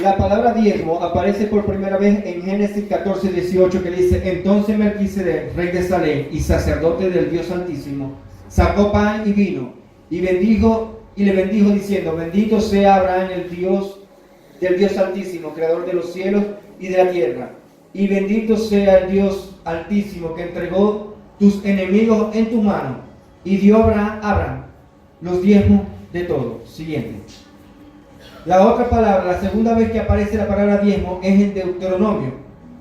La palabra diezmo aparece por primera vez en Génesis 14:18, que dice: entonces Melquisedec, rey de Salem y sacerdote del Dios Altísimo, sacó pan y vino y le bendijo diciendo: bendito sea Abraham, el Dios del Dios Altísimo, creador de los cielos y de la tierra, y bendito sea el Dios Altísimo que entregó tus enemigos en tu mano, y dio a Abraham los diezmos de todo. Siguiente. La otra palabra, la segunda vez que aparece la palabra diezmo es en Deuteronomio,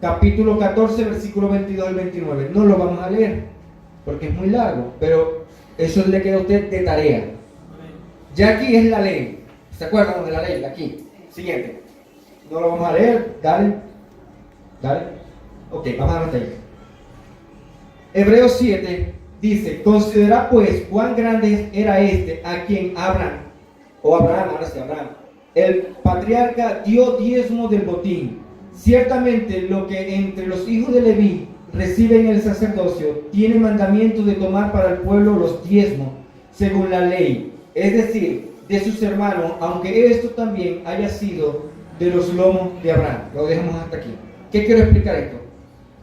capítulo 14, versículo 22 al 29. No lo vamos a leer porque es muy largo, pero eso le queda a usted de tarea. Ya aquí es la ley. ¿Se acuerdan de la ley? Aquí. Siguiente. No lo vamos a leer. Dale. Ok, vamos a la ahí. Hebreos 7 dice: considera pues cuán grande era a quien Abraham, el patriarca, dio diezmo del botín. Ciertamente lo que entre los hijos de Leví reciben el sacerdocio tiene mandamiento de tomar para el pueblo los diezmos según la ley, es decir, de sus hermanos, aunque esto también haya sido de los lomos de Abraham. Lo dejamos hasta aquí. ¿Qué quiero explicar esto?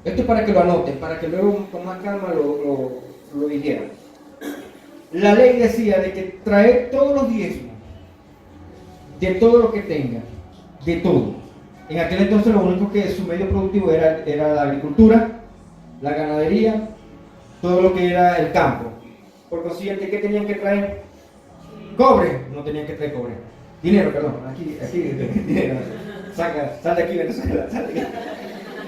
Esto es para que lo anoten, para que luego con más calma lo dijeran. La ley decía de que traer todos los diezmos de todo lo que tenga, de todo. En aquel entonces lo único que su medio productivo era la agricultura, la ganadería, todo lo que era el campo. Por consiguiente, ¿qué tenían que traer? Cobre. No tenían que traer cobre. Dinero, perdón. Aquí, dinero. Sal de aquí, Venezuela, sal de aquí.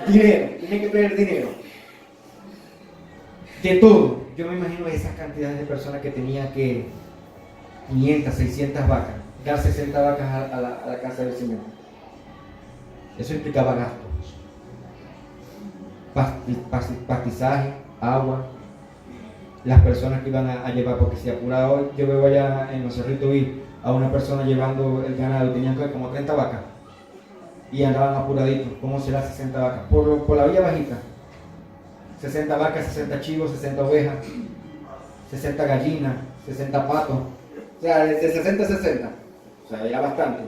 Dinero. Tenían que traer dinero. De todo. Yo me imagino esas cantidades de personas que tenían que 500, 600 vacas. Dar 60 vacas a la casa del Señor. Eso implicaba gastos. Pastizaje, agua, las personas que iban a llevar, porque si apurado hoy, yo veo allá en los cerritos vi a una persona llevando el ganado y tenían como 30 vacas y andaban apuraditos. ¿Cómo será 60 vacas? Por la vía bajita. 60 vacas, 60 chivos, 60 ovejas, 60 gallinas, 60 patos. O sea, de 60 a 60. O sea, era bastante.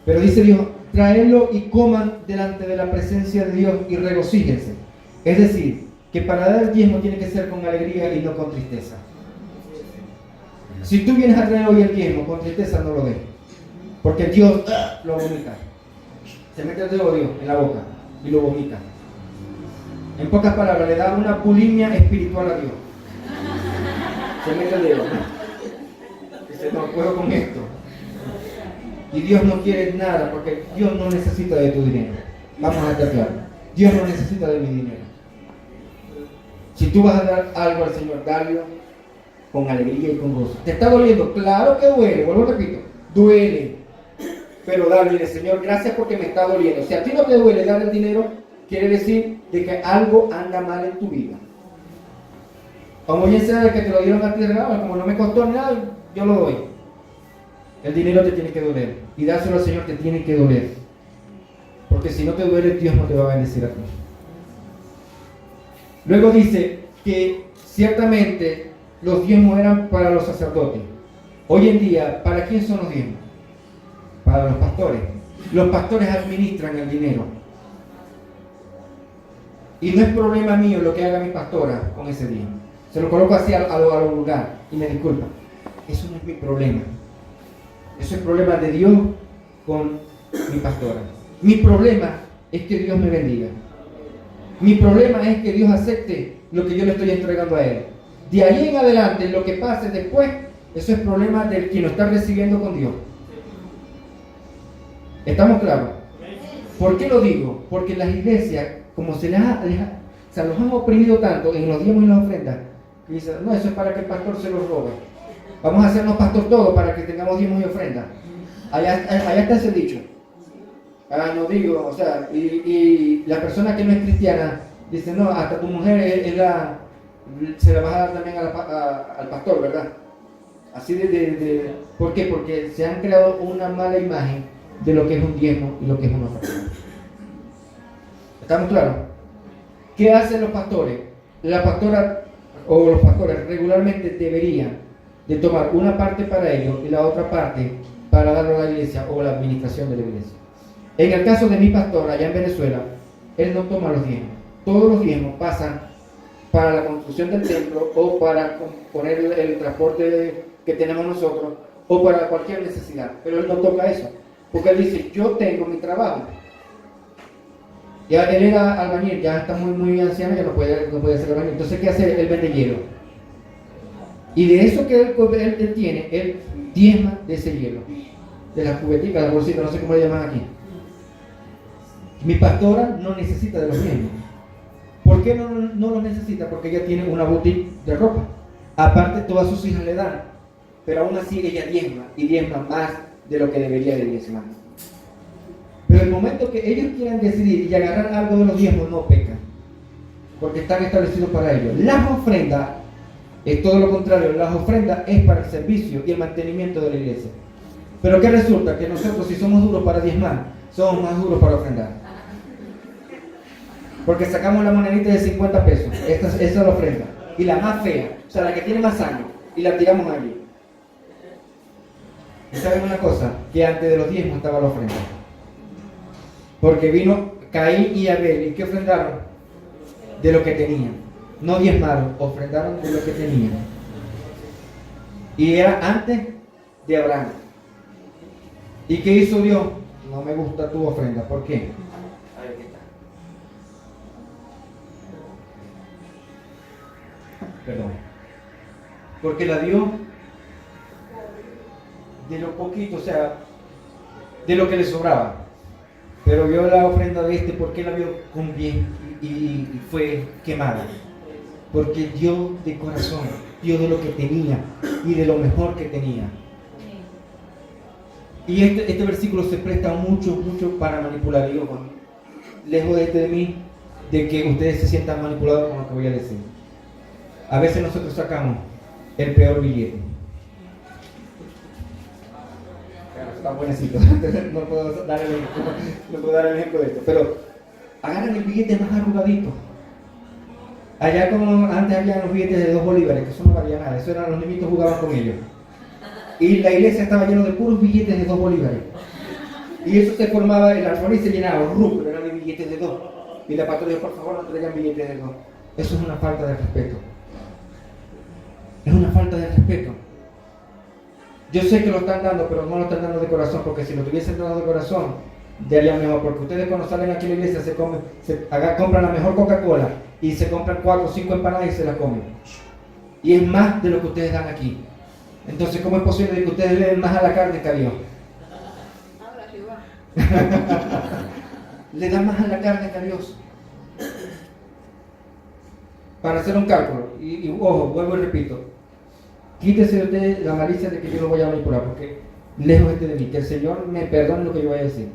Pero dice Dios: traedlo y coman delante de la presencia de Dios y regocíjense. Es decir, que para dar el diezmo tiene que ser con alegría y no con tristeza. Si tú vienes a traer hoy el diezmo con tristeza, no lo des, porque Dios lo vomita. Se mete el dedo Dios en la boca y lo vomita. En pocas palabras, le da una bulimia espiritual a Dios. Se mete el dedo. dice, no puedo con esto. Y Dios no quiere nada, porque Dios no necesita de tu dinero. Vamos a estar claros. Dios no necesita de mi dinero. Si tú vas a dar algo al Señor, dale con alegría y con gozo. ¿Te está doliendo? Claro que duele, vuelvo a repito, duele. Pero dale, dile, Señor, gracias porque me está doliendo. Si a ti no te duele dar el dinero, quiere decir de que algo anda mal en tu vida. Como bien sea de que te lo dieron a ti de regalo, como no me costó nada, yo lo doy. El dinero te tiene que doler. Y dárselo al Señor te tiene que doler. Porque si no te duele, Dios no te va a bendecir a ti. Luego dice que ciertamente los diezmos eran para los sacerdotes. Hoy en día, ¿para quién son los diezmos? Para los pastores. Los pastores administran el dinero. Y no es problema mío lo que haga mi pastora con ese diezmo. Se lo coloco así a lo vulgar y me disculpa. Eso no es mi problema. Eso es problema de Dios con mi pastora. Mi problema es que Dios me bendiga. Mi problema es que Dios acepte lo que yo le estoy entregando a Él. De ahí en adelante, lo que pase después, eso es problema del quien lo está recibiendo con Dios. ¿Estamos claros? ¿Por qué lo digo? Porque las iglesias, como se los han oprimido tanto en los diezmos y las ofrendas, que dicen, no, eso es para que el pastor se los robe. Vamos a hacernos pastor todos para que tengamos diezmos y ofrendas. Allá está ese dicho. No digo, o sea, y la persona que no es cristiana dice, no, hasta tu mujer se la vas a dar también al pastor, ¿verdad? Así ¿por qué? Porque se han creado una mala imagen de lo que es un diezmo y lo que es una ofrenda. ¿Estamos claros? ¿Qué hacen los pastores? La pastora o los pastores regularmente deberían de tomar una parte para ellos y la otra parte para darlo a la iglesia o la administración de la iglesia. En el caso de mi pastor allá en Venezuela, él no toma los diezmos. Todos los diezmos pasan para la construcción del templo o para poner el transporte que tenemos nosotros o para cualquier necesidad. Pero él no toca eso, porque él dice, yo tengo mi trabajo. Ya él era albañil, ya está muy anciano, ya no puede ser albañil. Entonces, ¿qué hace? Él vende hielo. Y de eso que él tiene, él diezma de ese hielo, de las cubeticas, de las bolsitas, no sé cómo le llaman aquí. Mi pastora no necesita de los diezmos. ¿Por qué no los necesita? Porque ella tiene una boutique de ropa. Aparte, todas sus hijas le dan. Pero aún así ella diezma, y diezma más de lo que debería de diezmar. Pero el momento que ellos quieran decidir y agarrar algo de los diezmos, no pecan. Porque están establecidos para ellos. Las ofrendas es todo lo contrario. Las ofrendas es para el servicio y el mantenimiento de la iglesia. Pero ¿qué resulta? Que nosotros, si somos duros para diezmar, somos más duros para ofrendar. Porque sacamos la monedita de 50 pesos. Esa es la ofrenda. Y la más fea, o sea, la que tiene más años, y la tiramos allí. ¿Y saben una cosa? Que antes de los diezmos estaba la ofrenda. Porque vino Caín y Abel, ¿y qué ofrendaron? De lo que tenían. No diezmaron, ofrendaron de lo que tenían. Y era antes de Abraham. ¿Y qué hizo Dios? No me gusta tu ofrenda. ¿Por qué? Ahí está. Perdón. Porque la dio de lo poquito, o sea, de lo que le sobraba. Pero vio la ofrenda de ¿por qué la vio con bien y fue quemada? Porque dio de corazón, dio de lo que tenía y de lo mejor que tenía. Y este versículo se presta mucho para manipular. Y ojo, lejos de mí, de que ustedes se sientan manipulados con lo que voy a decir. A veces nosotros sacamos el peor billete. Está buenecito, no puedo dar el ejemplo de esto, pero agarran el billete más arrugadito. Allá como antes había los billetes de 2 bolívares, que eso no valía nada, eso eran los niñitos jugaban con ellos. Y la iglesia estaba llena de puros billetes de 2 bolívares. Y eso se formaba, el alforón y se llenaba, pero eran de billetes de 2. Y la pastora dijo, por favor, no traigan billetes de 2. Eso es una falta de respeto. Es una falta de respeto. Yo sé que lo están dando, pero no lo están dando de corazón, porque si lo tuviesen dado de corazón, daría mejor. Porque ustedes cuando salen aquí a la iglesia compran la mejor Coca-Cola y se compran 4 o 5 empanadas y se las comen. Y es más de lo que ustedes dan aquí. Entonces, ¿cómo es posible que ustedes le den más a la carne que a Dios? Le dan más a la carne que a Dios. Para hacer un cálculo, y ojo, vuelvo y repito, quítese de usted la malicia de que yo lo voy a manipular, porque lejos esté de mí, que el Señor me perdone lo que yo vaya a decir.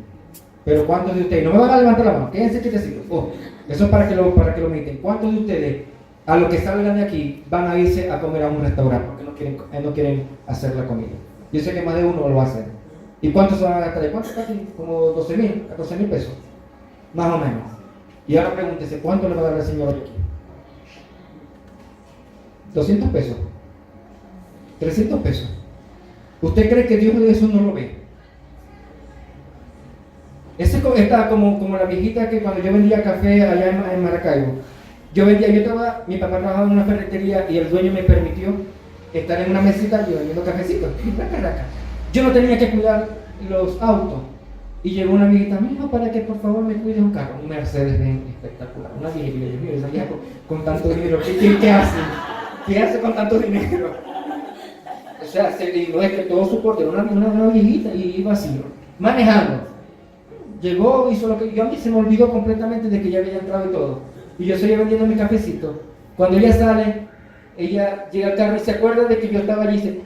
Pero ¿cuántos de ustedes, no me van a levantar la mano, quédense quietecitos, ojo, eso es para que lo mediten, ¿cuántos de ustedes a lo que salgan de aquí van a irse a comer a un restaurante porque no quieren hacer la comida? Yo sé que más de uno lo va a hacer. ¿Y cuántos se van a gastar? ¿Cuántos casi? Como 12,000, 14,000 pesos, más o menos. Y ahora pregúntese, ¿cuánto le va a dar el Señor hoy aquí? 200 pesos, 300 pesos. ¿Usted cree que Dios de eso no lo ve? Ese está como la viejita que cuando yo vendía café allá en Maracaibo, mi papá trabajaba en una ferretería y el dueño me permitió estar en una mesita yo vendiendo cafecitos. Yo no tenía que cuidar los autos. Y llegó una viejita, mijo, para que por favor me cuide un carro, un Mercedes-Benz espectacular. Una viejita, esa vieja con tanto dinero, ¿qué hace? ¿Qué hace con tanto dinero? O sea, no es que todo su porte, era una viejita y iba así, manejando. Llegó, hizo lo que yo, a mí se me olvidó completamente de que ya había entrado y todo. Y yo seguía vendiendo mi cafecito. Cuando ella sale, ella llega al carro y se acuerda de que yo estaba allí y dice,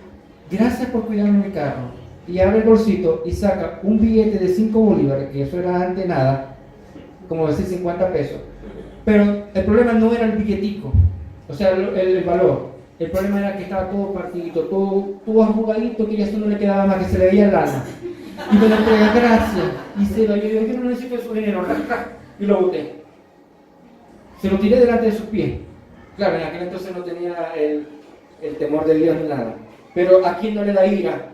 gracias por cuidarme mi carro. Y abre el bolsito y saca un billete de 5 bolívares, que eso era antes nada, como decir 50 pesos. Pero el problema no era el billetico, o sea, el valor. El problema era que estaba todo partidito, todo arrugadito, que ya eso no le quedaba más, que se le veía el alma. Y me lo entrega, gracias. Y se lo yo no necesito su dinero, y lo boté. Se lo tiré delante de sus pies. Claro, en aquel entonces no tenía el temor de Dios ni nada. Pero ¿a quién no le da ira?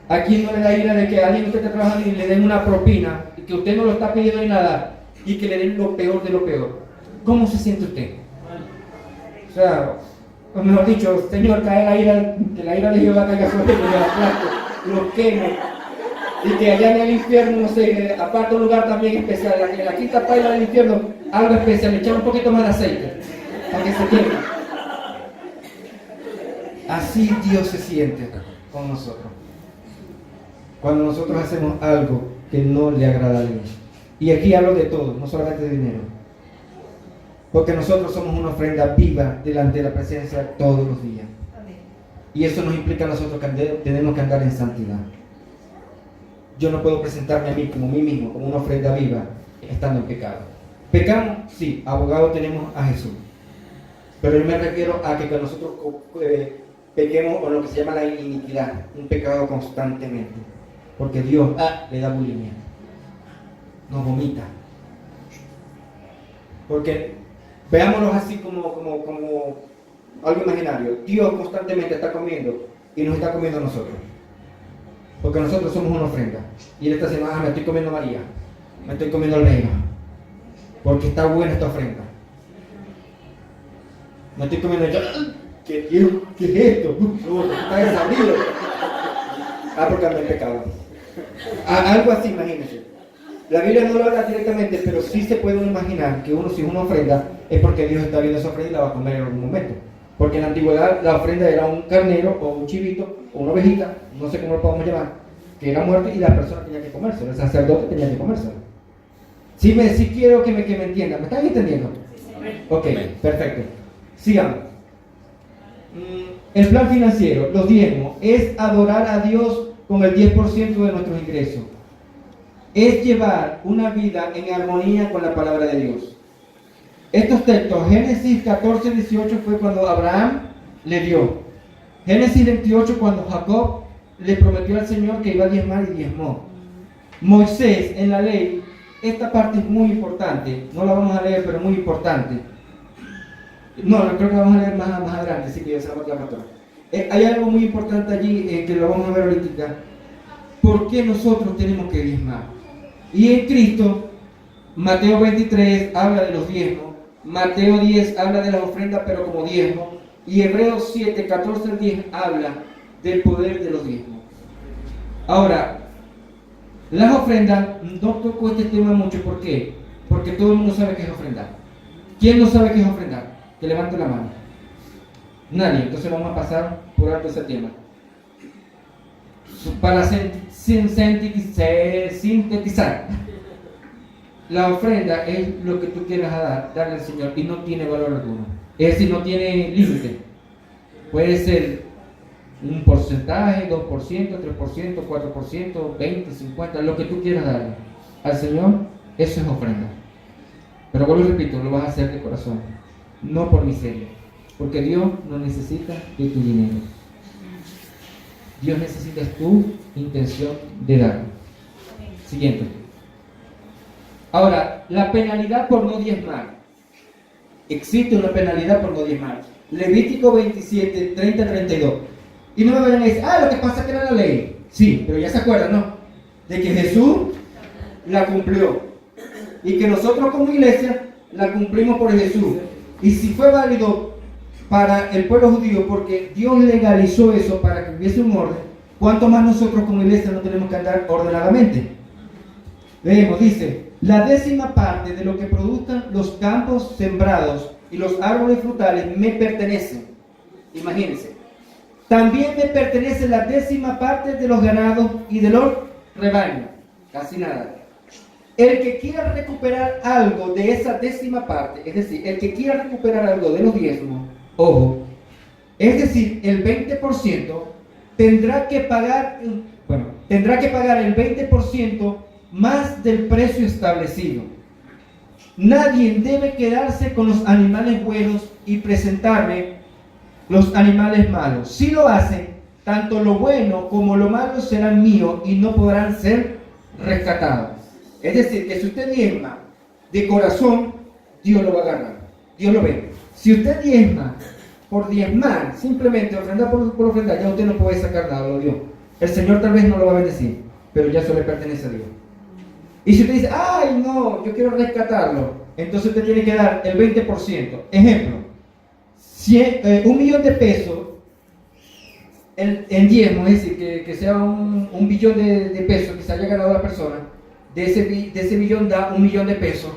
¿A quién no le da ira de que alguien usted está trabajando y le den una propina, y que usted no lo está pidiendo ni nada, y que le den lo peor de lo peor? ¿Cómo se siente usted? O sea, o mejor dicho, Señor, que la ira de Jehová caiga sobre él, lo queme, y que allá en el infierno, no sé, aparte un lugar también especial, en la quinta paila del infierno, algo especial, echar un poquito más de aceite, para que se queme. Así Dios se siente con nosotros. Cuando nosotros hacemos algo que no le agrada a Dios. Y aquí hablo de todo, no solamente de dinero. Porque nosotros somos una ofrenda viva delante de la presencia todos los días. Y eso nos implica a nosotros que tenemos que andar en santidad. Yo no puedo presentarme a mí como mí mismo, como una ofrenda viva, estando en pecado. ¿Pecamos? Sí, abogado tenemos a Jesús. Pero yo me refiero a que nosotros pequemos con lo que se llama la iniquidad, un pecado constantemente. Porque Dios le da bulimia, nos vomita. Porque veámoslo así como algo imaginario. Dios constantemente está comiendo y nos está comiendo a nosotros. Porque nosotros somos una ofrenda. Y Él está diciendo, me estoy comiendo a María, me estoy comiendo al reino, porque está buena esta ofrenda. Me estoy comiendo yo. ¿Qué es esto? Está desabrido. Porque ando en pecado. Algo así, imagínense. La Biblia no lo habla directamente, pero sí se puede imaginar que uno, si es una ofrenda, es porque Dios está viendo esa ofrenda y la va a comer en algún momento. Porque en la antigüedad la ofrenda era un carnero o un chivito o una ovejita, no sé cómo lo podemos llamar, que era muerto y la persona tenía que comérselo, el sacerdote tenía que comérselo. Sí quiero que me entiendan, ¿me están entendiendo? Ok, perfecto. Sigamos. El plan financiero, los diezmos, es adorar a Dios con el 10% de nuestros ingresos. Es llevar una vida en armonía con la palabra de Dios. Estos textos, Génesis 14:18 fue cuando Abraham le dio. Génesis 28 cuando Jacob le prometió al Señor que iba a diezmar y diezmó. Moisés en la ley, esta parte es muy importante, no la vamos a leer pero muy importante. No, creo que vamos a leer más adelante, así que ya se la voy a pastora. Hay algo muy importante allí que lo vamos a ver ahorita. ¿Por qué nosotros tenemos que diezmar? Y en Cristo, Mateo 23 habla de los diezmos, Mateo 10 habla de las ofrendas pero como diezmo, y Hebreos 7, 14 al 10 habla del poder de los diezmos. Ahora, las ofrendas, no toco este tema mucho, ¿por qué? Porque todo el mundo sabe qué es ofrendar. ¿Quién no sabe qué es ofrendar? Que levante la mano. Nadie. Entonces vamos a pasar por alto ese tema. Para sintetizar, la ofrenda es lo que tú quieras darle al Señor y no tiene valor alguno. Es decir, no tiene límite. Puede ser un porcentaje, 2%, 3%, 4%, 20, 50, lo que tú quieras darle al Señor, eso es ofrenda. Pero vuelvo y repito, lo vas a hacer de corazón, no por miseria, porque Dios no necesita de tu dinero. Dios necesita tu intención de darlo. Siguiente. Ahora, la penalidad por no diezmar. Existe una penalidad por no diezmar. Levítico 27, 30, 32. Y no me vayan a decir, lo que pasa es que era la ley. Sí, pero ya se acuerdan, ¿no? De que Jesús la cumplió. Y que nosotros como iglesia la cumplimos por Jesús. Y si fue válido para el pueblo judío, porque Dios legalizó eso para que hubiese un orden, ¿cuánto más nosotros como iglesia no tenemos que andar ordenadamente? Leemos, dice, la 10ª parte de lo que produzcan los campos sembrados y los árboles frutales me pertenecen. Imagínense. También me pertenece la 10ª parte de los ganados y de los rebaños. Casi nada. El que quiera recuperar algo de esa 10ª parte, es decir, el que quiera recuperar algo de los diezmos, ojo, es decir, el 20%, tendrá que pagar el 20% más del precio establecido. Nadie debe quedarse con los animales buenos y presentarme los animales malos. Si lo hacen, tanto lo bueno como lo malo serán míos y no podrán ser rescatados. Es decir, que si usted diezma de corazón, Dios lo va a agarrar. Dios lo ve. Si usted diezma por diezmar, simplemente ofrendar por ofrendar, ya usted no puede sacar nada, lo dio. El Señor tal vez no lo va a bendecir, pero ya eso le pertenece a Dios. Y si usted dice, ay no, yo quiero rescatarlo, entonces usted tiene que dar el 20%. Ejemplo, 1 millón de pesos en diezmo, es decir, que sea un billón de pesos que se haya ganado la persona, de ese billón da 1 millón de pesos.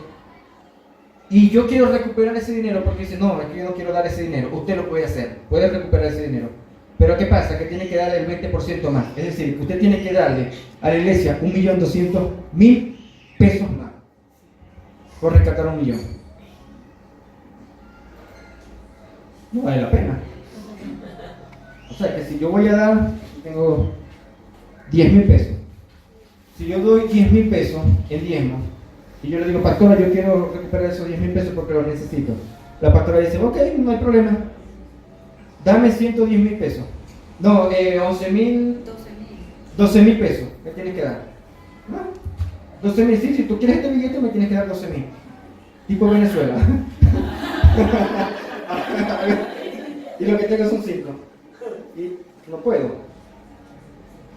Y yo quiero recuperar ese dinero porque dice, no, es que yo no quiero dar ese dinero. Usted lo puede hacer, puede recuperar ese dinero. Pero ¿qué pasa? Que tiene que darle el 20% más. Es decir, que usted tiene que darle a la iglesia 1.200.000 pesos más por rescatar 1 millón. No vale la pena. O sea que si yo voy a dar, tengo 10.000 pesos. Si yo doy 10.000 pesos en diezmo, y yo le digo, pastora, yo quiero recuperar esos 10.000 pesos porque los necesito. La pastora dice, ok, no hay problema. Dame 110.000 pesos. No, 12.000 pesos me tienes que dar. ¿No? 12.000, sí, si tú quieres este billete me tienes que dar 12.000. Tipo Venezuela. Y lo que tengo son 5. Y no puedo.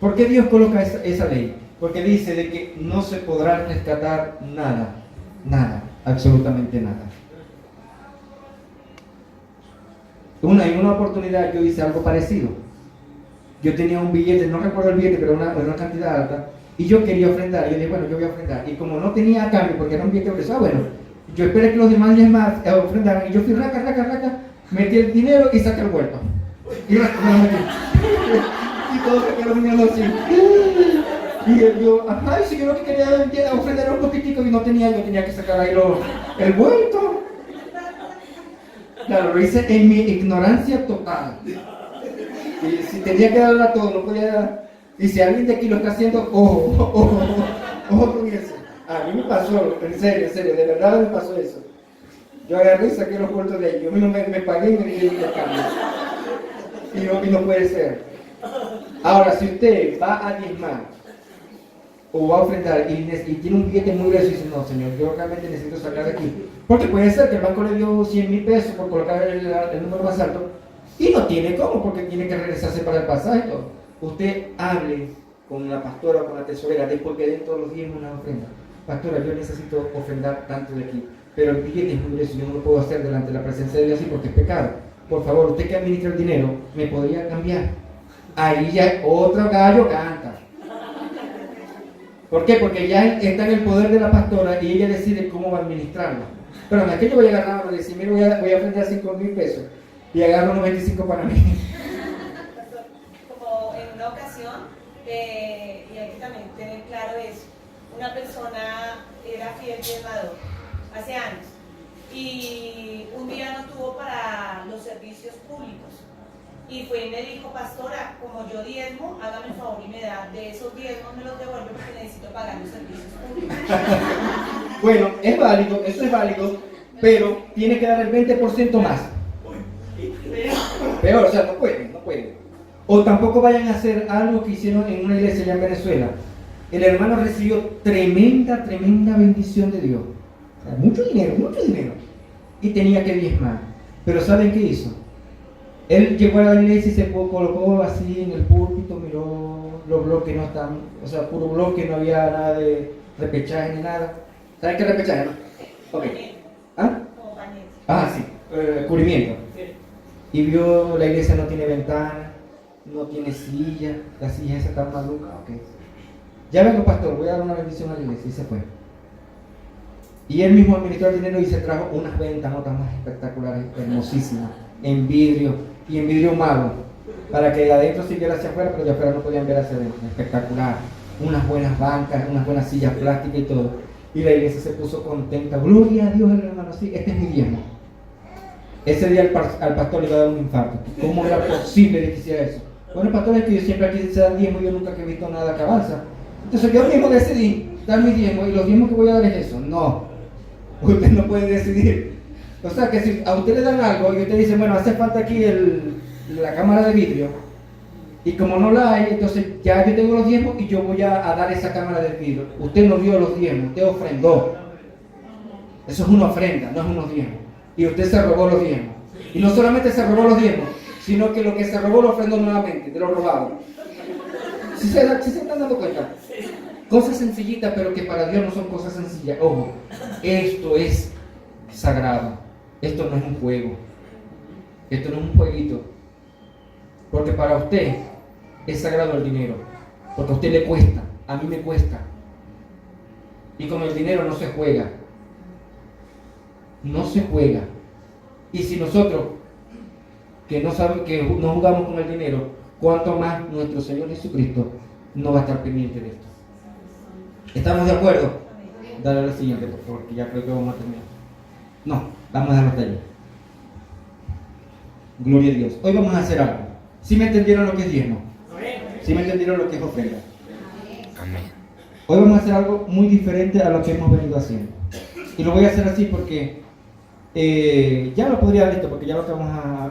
¿Por qué Dios coloca esa ley? Porque dice de que no se podrá rescatar nada, absolutamente nada. En una oportunidad yo hice algo parecido. Yo tenía un billete, no recuerdo el billete, pero una cantidad alta, y yo quería ofrendar. Yo dije, bueno, yo voy a ofrendar. Y como no tenía cambio, porque era un billete grueso, bueno, yo esperé que los demás ofrendaran, y yo fui raca, metí el dinero y saqué el vuelto. Y me lo metí. Y todos se quedaron mirando así. Y yo, ay, si yo lo que quería ofrendar era un poquitico y no tenía, yo tenía que sacar ahí el vuelto. Claro, lo hice en mi ignorancia total. Y si tenía que darlo a todo, no podía dar. Y si alguien de aquí lo está haciendo, ojo con eso. A mí me pasó, en serio, de verdad me pasó eso. Yo agarré y saqué los vueltos de ellos. Yo mismo me pagué y me di el cambio. Y no puede ser. Ahora, si usted va a diezmar o va a ofrendar y tiene un billete muy grueso y dice, no, señor, yo realmente necesito sacar de aquí. Porque puede ser que el banco le dio 100.000 pesos por colocar el número más alto y no tiene cómo, porque tiene que regresarse para el pasaje y todo. Usted hable con la pastora o con la tesorera después que den todos los días una ofrenda. Pastora, yo necesito ofrendar tanto de aquí, pero el billete es muy grueso, yo no lo puedo hacer delante de la presencia de Dios así porque es pecado. Por favor, usted que administra el dinero, ¿me podría cambiar? Ahí ya otro gallo canta. ¿Por qué? Porque ya está en el poder de la pastora y ella decide cómo va a administrarlo. Pero no es que yo voy a agarrar y decir, mira, voy a ofrendar 5.000 pesos. y agarro unos 25 para mí. Pastor, como en una ocasión, y hay que también tener claro eso, una persona era fiel diezmador hace años y un día no tuvo para los servicios públicos y fue y me dijo, pastora, como yo diezmo, hágame el favor y me da de esos diezmos, me los devuelve porque necesito pagar los servicios públicos. Bueno, es válido, eso es válido, pero tiene que dar el 20% más. Peor, o sea, no pueden. O tampoco vayan a hacer algo que hicieron en una iglesia allá en Venezuela. El hermano recibió tremenda bendición de Dios. O sea, mucho dinero. Y tenía que diezmar. Pero ¿saben qué hizo? Él llegó a la iglesia y se colocó así en el púlpito, miró los bloques, no estaban, o sea, puro bloque, no había nada de repechaje ni nada. ¿Saben qué es repechaje, no? Ok. ¿Ah? Como pañete. Ah, sí, cubrimiento. Y vio la iglesia no tiene ventana, no tiene silla, la silla esa está maluca, ok. Ya vengo, pastor, voy a dar una bendición a la iglesia, y se fue. Y él mismo administró el dinero y se trajo unas ventanotas más espectaculares, hermosísimas, en vidrio, y en vidrio malo, para que de adentro se viera hacia afuera, pero de afuera no podían ver hacia adentro, espectacular. Unas buenas bancas, unas buenas sillas plásticas y todo. Y la iglesia se puso contenta, gloria a Dios, hermano, sí, este es mi diezmo. Ese día al pastor le iba a dar un infarto. ¿Cómo era posible que hiciera eso? Bueno, pastor, es que yo siempre aquí se dan diezmo y yo nunca he visto nada que avanza. Entonces yo mismo decidí dar mi diezmo y los diezmos que voy a dar es eso. No, usted no puede decidir. O sea que si a usted le dan algo y usted dice, bueno, hace falta aquí la cámara de vidrio, y como no la hay, entonces ya yo tengo los diezmos y yo voy a dar esa cámara de vidrio. Usted no dio los diezmos, usted ofrendó. Eso es una ofrenda, no es unos diezmos. Y usted se robó los diezmos. Y no solamente se robó los diezmos, sino que lo que se robó lo ofrendó nuevamente, de lo robado. ¿Sí se están dando cuenta? Cosas sencillitas, pero que para Dios no son cosas sencillas. Ojo, esto es sagrado. Esto no es un juego. Esto no es un jueguito. Porque para usted es sagrado el dinero. Porque a usted le cuesta, a mí me cuesta. Y con el dinero no se juega. No se juega. Y si nosotros que no sabemos, que no jugamos con el dinero, cuánto más nuestro Señor Jesucristo no va a estar pendiente de esto. ¿Estamos de acuerdo? Dale a la siguiente, por favor, que ya creo que vamos a terminar. No, vamos a dejarlo hasta allí. Gloria a Dios. Hoy vamos a hacer algo. ¿Sí me entendieron lo que es diezmo? ¿Sí me entendieron lo que es ofrenda? Amén. Hoy vamos a hacer algo muy diferente a lo que hemos venido haciendo. Y lo voy a hacer así porque ya lo podría haber visto, porque ya lo que vamos a